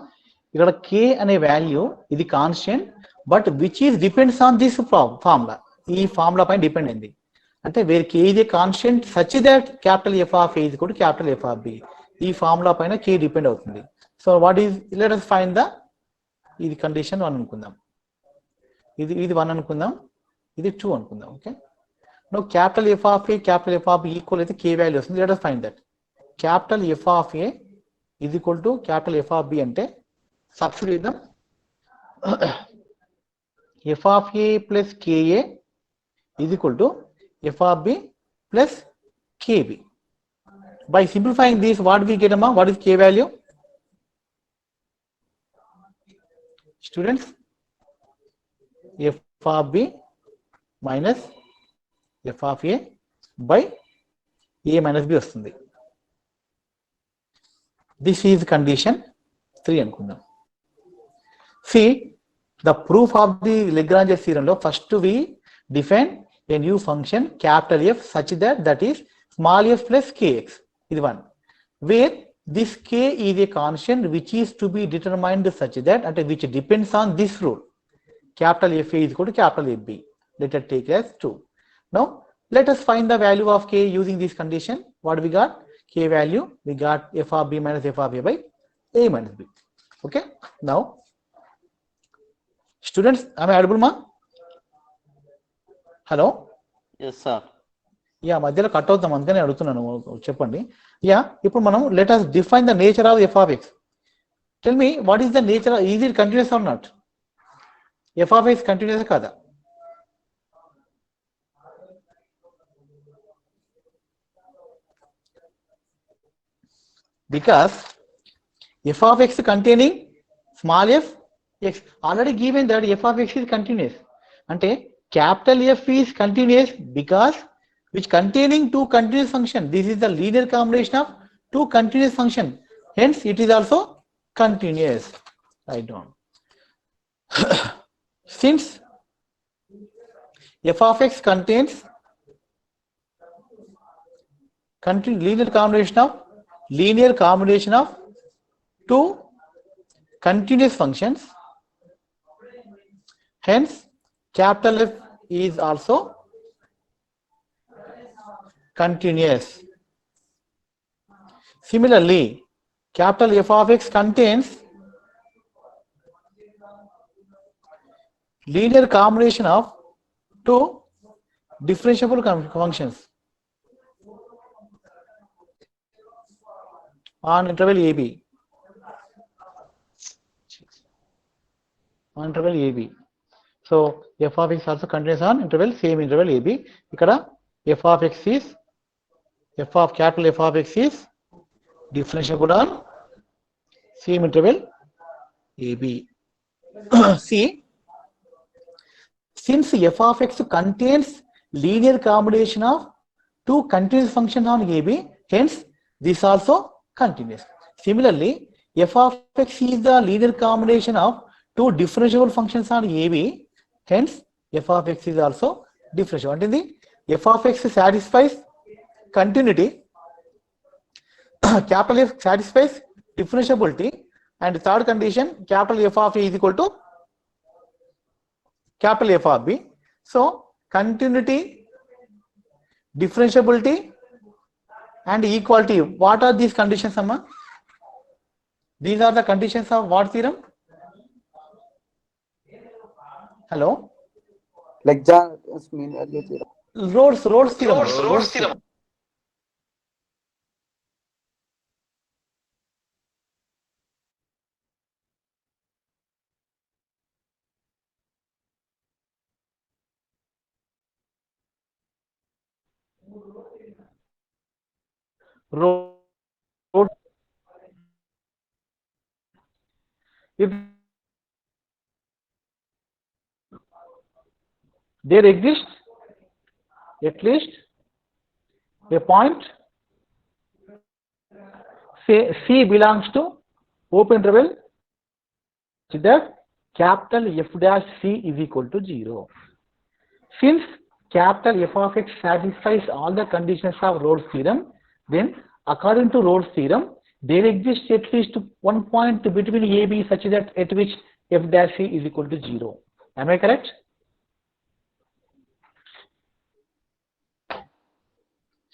ఇక్కడ K అనే value ఇది constant but which is depends on this formula. ఈ formula పైన depend అయింది. అంటే wear K ఇది constant such that capital F of A is equal to capital F of B. ఈ ఫార్ములా పైన K డిపెండ్ అవుతుంది. So what is, let us find the, ఇది condition 1 అనుకుందాం, ఇది 1 అనుకుందాం, ఇది 2 అనుకుందాం. Okay, no capital F of A, capital F of B equal అయితే K వాల్యూ వస్తుంది. Let us find that. capital F of A is equal to capital F of B అంటే substitute చేద్దాం. F of A plus KA is equal to F of B plus KB. By simplifying this, what we get, amma? What is K value? Students, F of B minus F of A by A minus B వస్తుంది. This is condition 3 అనుకుందాం. See, the proof of the Lagrange theorem lo first we define a new function capital F such that is small f plus kx. This one where this k is a constant which is to be determined such that and which depends on this rule. Capital F is equal to capital F B. Let us take as 2. Now let us find the value of k using this condition. What we got? K value we got F of B minus F of A by A minus B. Okay, now students, am I audible ma? Hello? Yes, sir. Yeah, మధ్యలో cut అవుతాం అందుకని అడుగుతున్నాను, చెప్పండి. Yeah, ఇప్పుడు మనం let us define the nature of F of X. Tell me what is the nature of, is it continuous or not? F of X continuous కాదా? Because F of X containing small f x, already given that F of X is continuous. అంటే capital F is continuous because which containing two continuous function. This is the linear combination of two continuous function. Hence it is also continuous. Write down. Since F of X contains linear combination of two continuous functions, hence capital F is also continuous. Similarly, capital F of X contains linear combination of two differentiable functions on interval AB. On interval AB. So F of X also continues on interval, same interval AB. Ikkada F of X is, F of capital F of X is differentiable on same interval AB. See, since F of X contains linear combination of two continuous functions on AB, hence this also continuous. Similarly, F of X is the linear combination of two differentiable functions on AB, hence F of X is also differentiable. And the F of X satisfies continuity, capital F satisfies differentiability, and third condition capital F of A is equal to capital F of B. So continuity, differentiability and equality, what are these conditions, amma? These are the conditions of what theorem? Hello? Lagrange mean value theorem. Rolle's theorem. Rolle's theorem. If there exists at least a point, say C belongs to open interval such that capital F dash C is equal to 0. Since capital F of X satisfies all the conditions of Rolle's theorem, then according to Rolle's theorem, there exists at least one point between AB such that at which F dash C is equal to 0. Am I correct?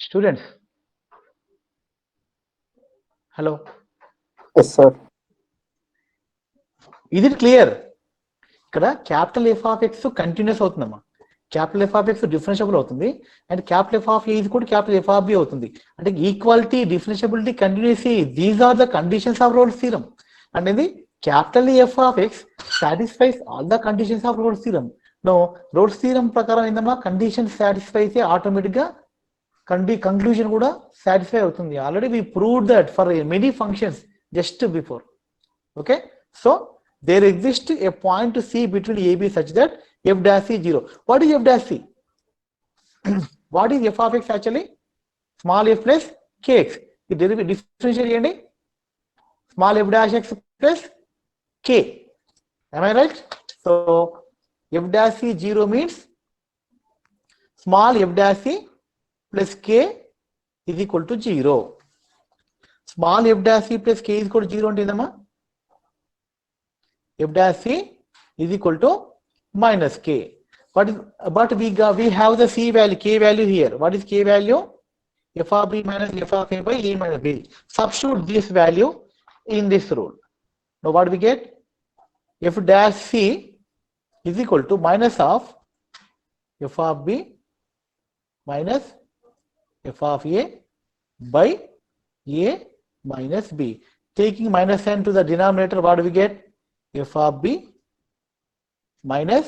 Students, hello. Yes, sir. Is it clear? ఇక్కడ capital F of x continuous అవుతుందమ్మా, capital F of x differentiable అవుతుంది and capital F of a కూడా capital F of b అవుతుంది. అంటే equality, differentiability, continuity, these are the conditions of Rolle's theorem. అనేది capital F of x satisfies all the conditions of Rolle's theorem. No, Rolle's theorem ప్రకారం ఏందమ్మా, condition satisfy అయితే automatic గా conclusion కూడా satisfy అవుతుంది. Already we proved that for many functions just before. Okay, so there exists a point to C between AB such that F dash C 0. What is F dash C? What is F of X actually? Small f plus kx. The derivative differential cheyandi. Small f dash x plus k. Am I right? So F dash C 0 means small f dash C plus k is equal to 0. Small f dash C plus k is equal to 0 ante edamma. F dash C is equal to minus k. But we have the C value, k value here. What is k value? F of b minus f of a by a minus b. Substitute this value in this rule. Now what we get? F dash C is equal to minus of f of b minus f of a by a minus b. Taking minus n to the denominator, what do we get? F of b minus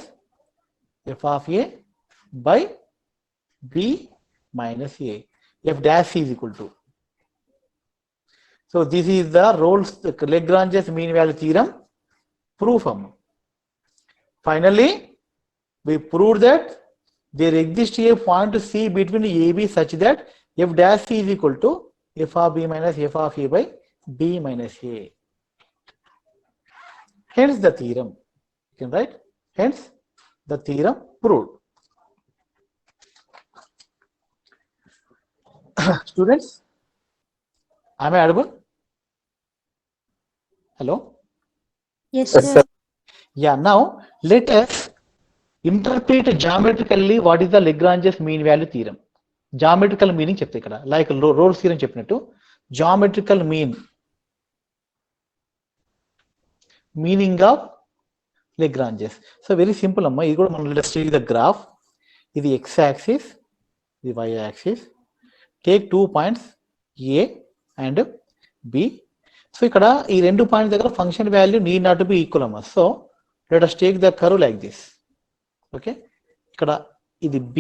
f of a by b minus a. F dash C is equal to. So this is the Rolle's Lagrange's mean value theorem proof. Finally, we proved that there exists a point to C between AB such that F dash C is equal to f of b minus f of a by b minus a. Hence the theorem. You can write, hence the theorem proved. Students, am I audible? Hello? Yes, Yes, sir. sir. Yeah, now let us interpret geometrically what is the Lagrange's mean value theorem. Geometrical meaning చెప్తే ఇక్కడ like roles theorem చెప్పినట్టు geometrical meaning of Lagrange's. So very simple amma, ఇది కూడా మనం let's take the graph. ఇది x axis, ఇది y axis. Take 2 points A and B. So ఇక్కడ ఈ రెండు పాయింట్స్ దగ్గర function value need not to be equal amma. So let us take the curve like this. Okay, ఇక్కడ ఇది B,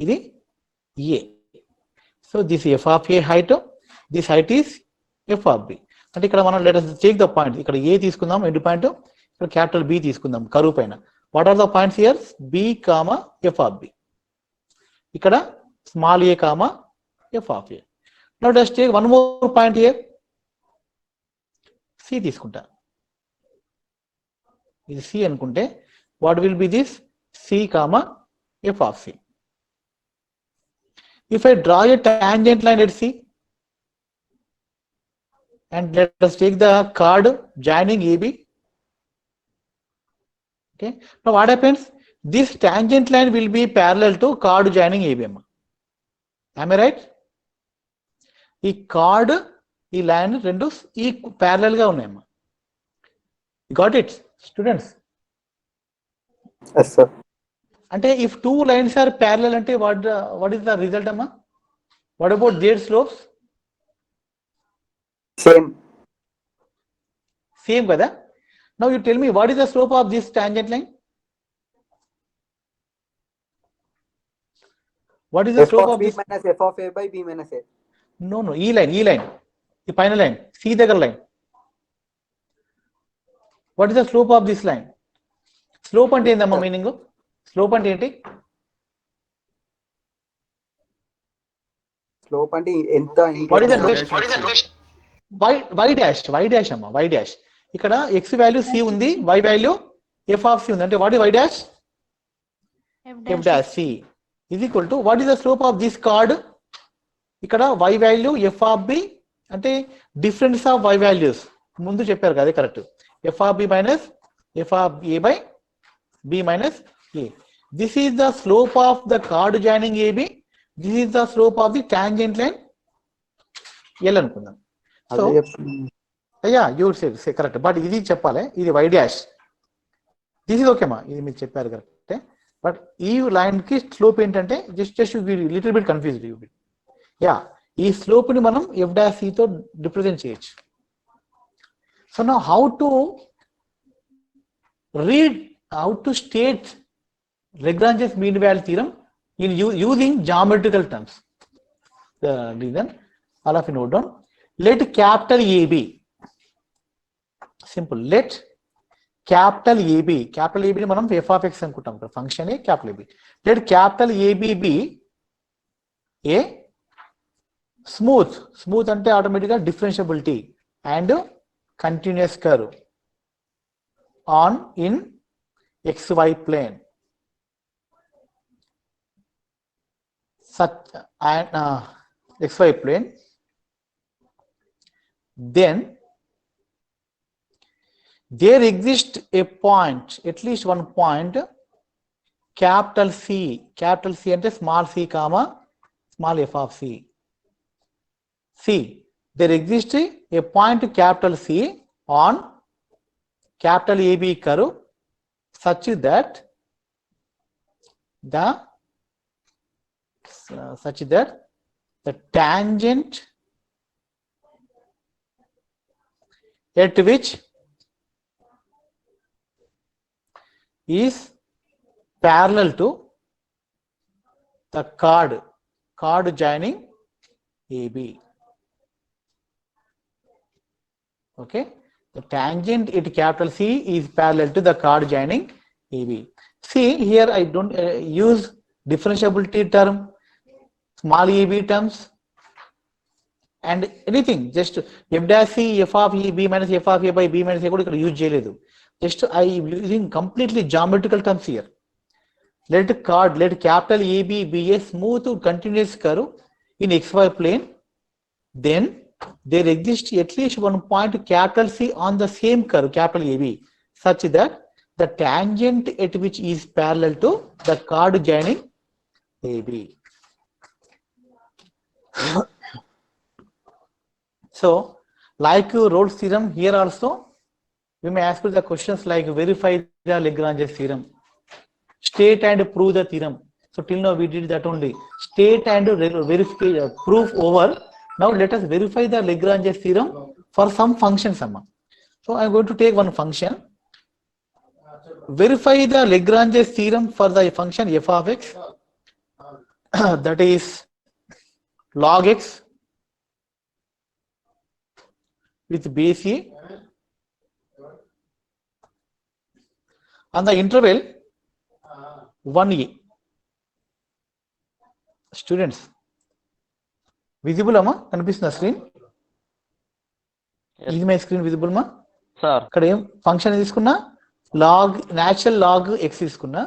ఇది A. So this f of A height, this height is f of B. అంటే ఇక్కడ మనం let us take the point. ఇక్కడ A తీసుకుందాం end point, ఇక్కడ capital B తీసుకుందాం కరువు పైన. What are the points here? B, f of B. ఇక్కడ small a, f of A. Now let us take one more point here. C తీసుకుంటా. ఇది C అనుకుంటే what will be this? C, f of C. If I draw a tangent line at C and let us take the chord joining AB. Okay, now what happens? This tangent line will be parallel to chord joining AB. Am I right? ఈ chord, ఈ line రెండు parallel గా ఉన్నాయమ్మా. Got it, students? Yes, sir. అంటే if two lines are parallel అంటే what is the result అమ్మా? What about their slopes? Same కదా? Now you tell me what is the slope of this tangent line? What is the F slope of of b this? minus f of a by b minus a. No, ఈ line, ఈ పైన line, C దగ్గర line. What is the slope of this line? Slope అంటే ఏందమ్మా meaning? Slope అంటే ఏంటి? Slope అంటే ఎంత? What is the y dash అమ్మ y dash. ఇక్కడ x వాల్యూ c ఉంది, y value f of c ఉంది. అంటే what is y dash? f dash c is equal to what is the slope of this chord? ఇక్కడ y value f of b అంటే difference of y values ముందు చెప్పారు కదా, correct. f of b minus f of a by b minus a. This is the slope of the chord joining AB. This is the slope of the tangent line L అనుకుందాం. So yeah you say correct, but ఇది చెప్పాలి, ఇది y dash. This is ఓకేమా, ఇది మీరు చెప్పారు కరెక్టే. But ఈ line కి స్లోప్ ఏంటంటే just little bit confused you bit. Yeah, ఈ స్లోప్ ని మనం f డాష్ తో రిప్రజెంట్ చేయొచ్చు. So now how to read, how to state Lagrange's mean value theorem in using geometrical terms. The reason, all of you note down. Let capital AB, simple, let capital AB ni manam f of x అనుకుంటాం, function A capital AB. Let capital AB be a smooth అంటే automatically differentiability and continuous curve on in xy plane such and xy plane, then there exists a point, at least one point, capital C అంటే small c comma small f of c. There exists a point capital C on capital AB curve such that the tangent at which is parallel to the chord joining AB. Okay, the tangent at capital C is parallel to the chord joining AB. See here, I don't use differentiability term, small ab terms and anything, just f dash c f of e b minus f of a by b minus a కూడా ఇక్కడ use చేయలేదు. Just I using completely geometrical terms here. Let capital AB be a smooth continuous curve in xy plane, then there exists at least one point capital C on the same curve capital AB such that the tangent at which is parallel to the chord joining AB. So like Rolle's theorem, here also we may ask the questions like verify the Lagrange's theorem, state and prove the theorem. So till now we did that only, state and verify proof over. Now let us verify the Lagrange's theorem for some function summa. So I am going to take one function, verify the Lagrange's theorem for the function f of x that is log x with base a on the interval 1a. Students, visible amma కనిపిస్తుందా screen? ఇది my screen visible మా sir? ఇక్కడ ఏం function తీసుకున్నా, natural log X తీసుకున్నా,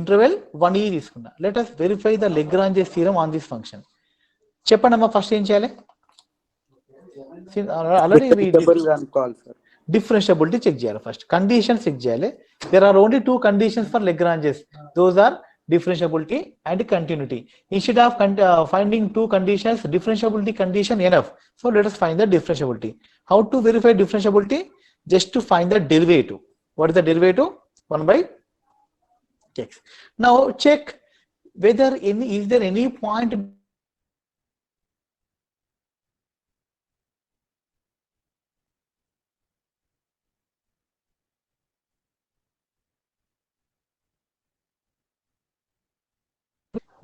interval 1e తీసుకున్నా. Let us verify the Lagrange's theorem on this function. చెప్పండి అమ్మా, ఫస్ట్ ఏం చేయాలి? ఆల్రెడీ differentiability check చేయాలి. ఫస్ట్ కండిషన్స్ చెక్ చేయాలి. There are only two conditions for Lagrange's. Those are differentiability and continuity. Instead of finding two conditions, differentiability condition enough. So let us find the differentiability. How to verify differentiability? Just to find the derivative. What is the derivative? 1 by x. Now check whether is there any point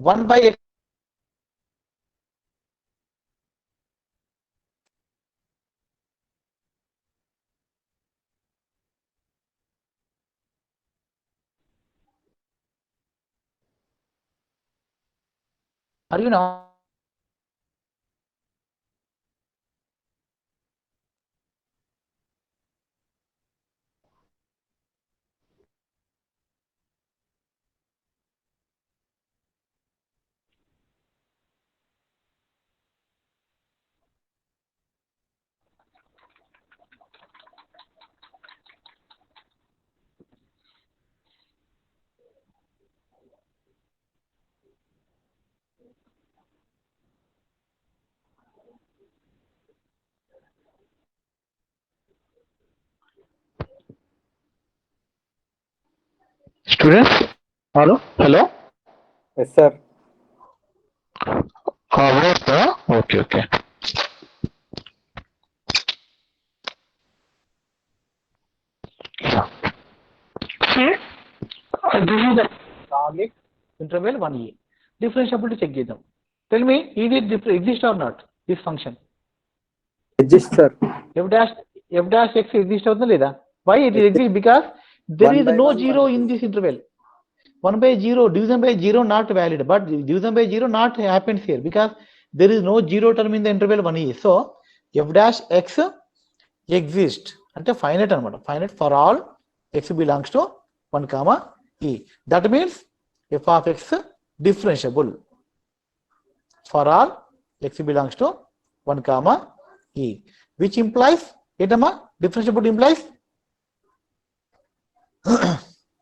one by x. Are you now? Students? Hello? Hello? Yes, sir. What? Okay, okay. Yeah. This is the log x interval 1a. Differentiability check చేద్దాం. Tell me, is it exist or not? This function. Exist, sir. F dash x exist అవుతుందా లేదా? Why it exists? Because there 1 is by no 1, zero 1 in by this interval. 1 by 0, division by 0 not valid, but division by 0 not happens here because there is no zero term in the interval 1a. So f dash x exist అంటే finite అనమాట, finite for all x belongs to 1 comma e. That means f of x differentiable for all x belongs to 1 comma e, which implies ఏంటమ్మా differentiable implies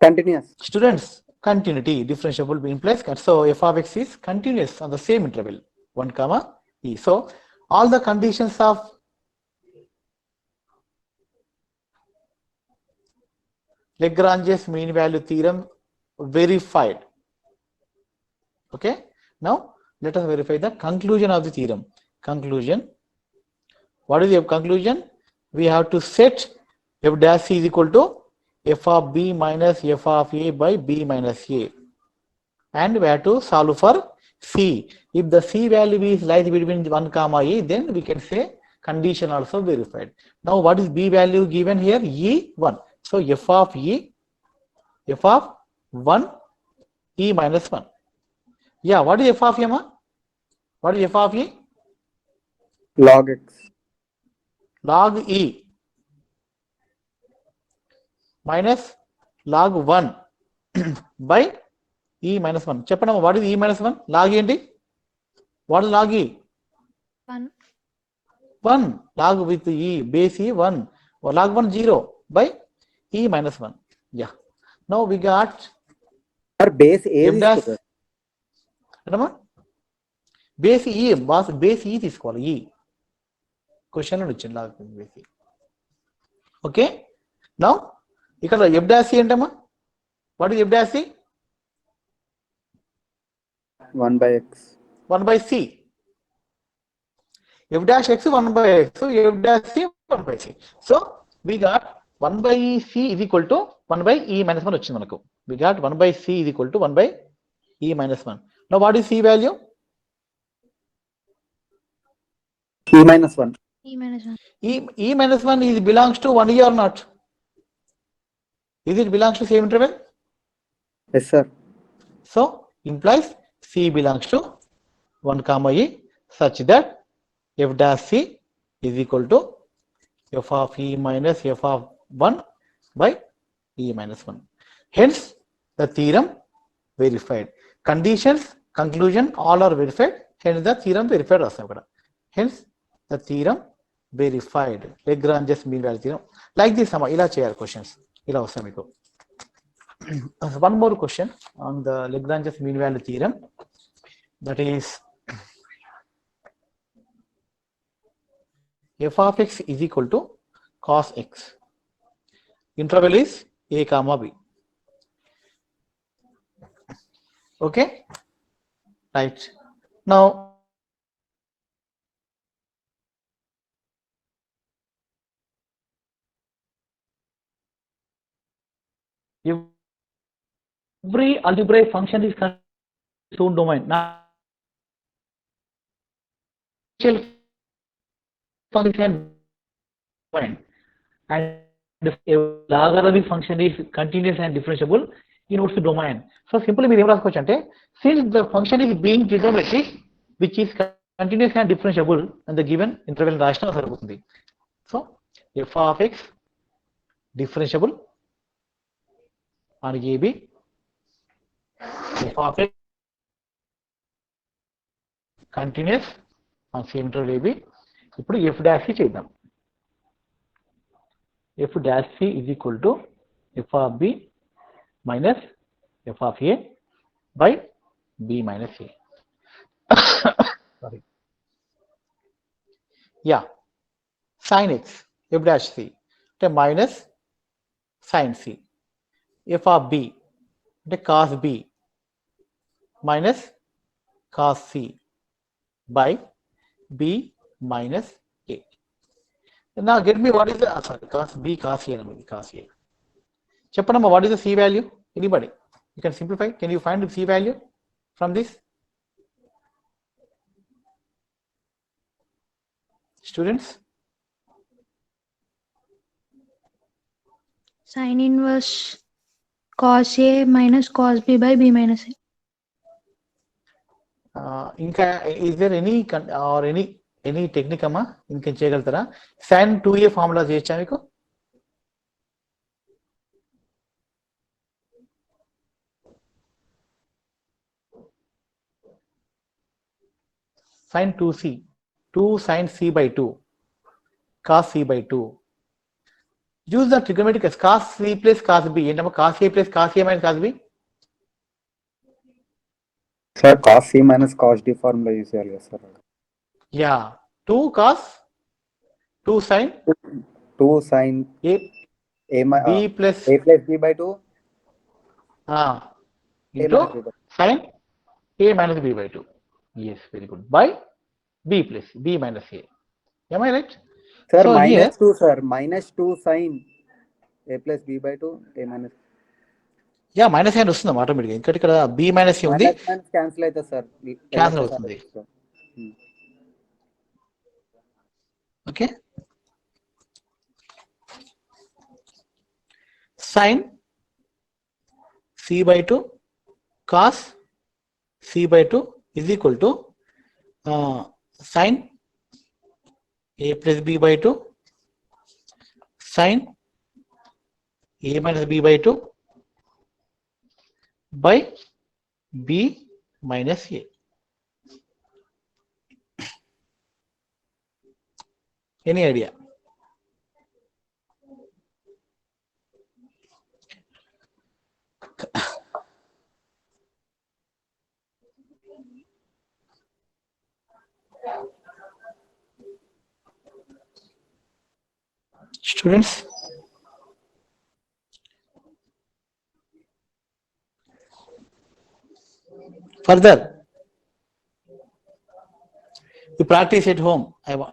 Continuous. students continuity. Differentiable implies so f of x is continuous on the same interval 1 comma e. So all the conditions of Lagrange's mean value theorem verified. Okay, now let us verify the conclusion of the theorem. Conclusion. What is the conclusion? We have to set f dash c is equal to f of b minus f of a by b minus a, and we have to solve for c. If the c value is lies between 1 comma a, then we can say condition also verified. Now what is b value given here? E1. So f of e, f of 1 e minus 1. Yeah, what is f of e? What is f of e? Log x. Log e minus log 1 by e minus 1. చెప్పండి, what is e minus 1? log ఏంటి? What is log e? 1. 1. log with e, base e 1. log 1 0 by e minus 1. Yeah. Now we got Sir, base A f is dash. sir. ఏంటమ్మా? Base e base e తీసుకోవాలి. ఈ question వచ్చింది log base e. Okay, now ఇక్కడ f dash c ఏంటమ్మా? What is f dash c? 1 by x. 1 by c. f dash x 1 by x. So f dash c 1 by c. So we got 1 by c is equal to 1 by e minus 1 వచ్చింది మనకు. We got 1 by c is equal to 1 by e minus 1. Now what is c value? E minus 1. E minus 1. E minus 1 is belongs to 1e or not? Is it belongs to same interval? Yes, sir. So implies c belongs to 1 comma e such that f dash c is equal to f of e minus f of 1 by e minus 1. Hence the theorem verified. Conditions, conclusion all are verified. Hence the theorem verified also. Hence the theorem verified. Lagrange's mean value theorem. Like this, ila cheyali questions. Ila vasthayi meeku. One more question on the Lagrange's mean value theorem. That is f of x is equal to cos x. Interval is a comma b. Okay, right. Now every algebraic function is its own domain. Natural function domain, and a logarithmic function is continuous and differentiable in its domain. So simply we raskochu ante, since the function is being trigonometric which is continuous and differentiable and the given interval rashna saripotundi. So f of x differentiable on AB, f of x continuous on same interval AB. ఇప్పుడు f dash c చేద్దాం. f dash c is equal to f of b minus f of a by b minus a. Sorry. Yeah, sin x f dash c minus sin c. f of b అంటే cos b minus cos c by b minus a. Now get me what is the sorry cos b cos a anamadi cos a. చెప్పండమ్మా what is the c value? Anybody? You can simplify. Can you find the c value from this? Students? Sin inverse cos A minus cos B by B minus A. ఇంకా is there any or any technique అమ్మా ఇంకేం చేయగలుగుతారా? sin 2a formula చేయొచ్చా మీకు? sin 2c 2 sin c by 2 cos c by 2. Use the trigonometric as cos c plus cos b. ఏంటమ్మా cos a plus cos a minus cos b? Sir, cos C minus cos D formula use చేయాలి కదా sir. Yeah, 2 cos 2 sin 2 sin a b plus a plus b by 2 a into minus b by 2. sin a minus b by 2. Yes, very good. By b plus b minus a. Am I right? Sir, So minus here 2 sir, minus 2 sin a plus b by 2 a minus yeah minus sign వస్తుంది ఆటోమేటిక్గా, ఎందుకంటే ఇక్కడ b minus ఏ ఉంది, minus cancel అవుతుంది sir. Cancel అవుతుంది. Okay, sin c by 2 cos c by 2 is equal to sin a plus b by 2 sin a minus b by 2 by b minus a. Any idea? Students? Further, you practice at home.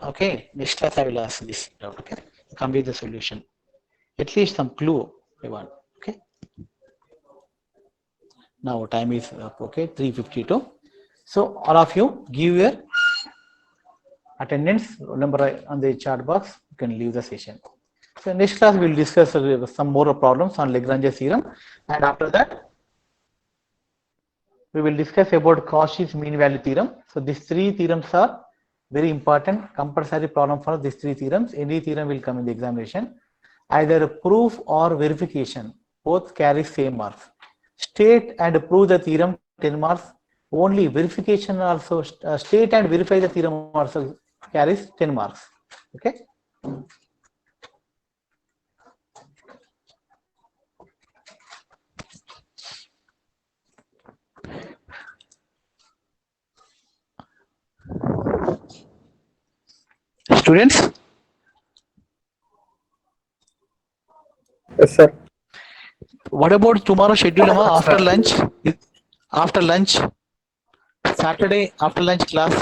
Okay, next class I will ask this. Okay, complete the solution. At least some clue I want. Okay. Now time is up. Okay, 3:52. So all of you give your attendance number on the chat box. You can leave the session. So next class we will discuss some more problems on Lagrange's theorem, and after that we will discuss about Cauchy's mean value theorem. So these three theorems are very important, compulsory problem for these three theorems. Any theorem will come in the examination. Either proof or verification, both carry same marks. State and prove the theorem, 10 marks. Only verification also, state and verify the theorem also carries 10 marks. Okay. Students? Yes sir. What about tomorrow schedule after lunch? After lunch, Saturday after lunch class.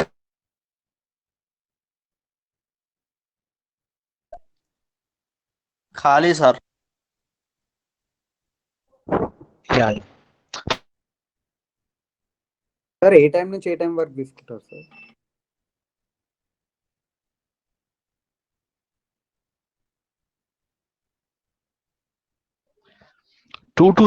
ఖాళీ sir. Yeah. Sir ఏ time నుంచి ఏ time వరకు తీసుకుంటారు sir? 2 to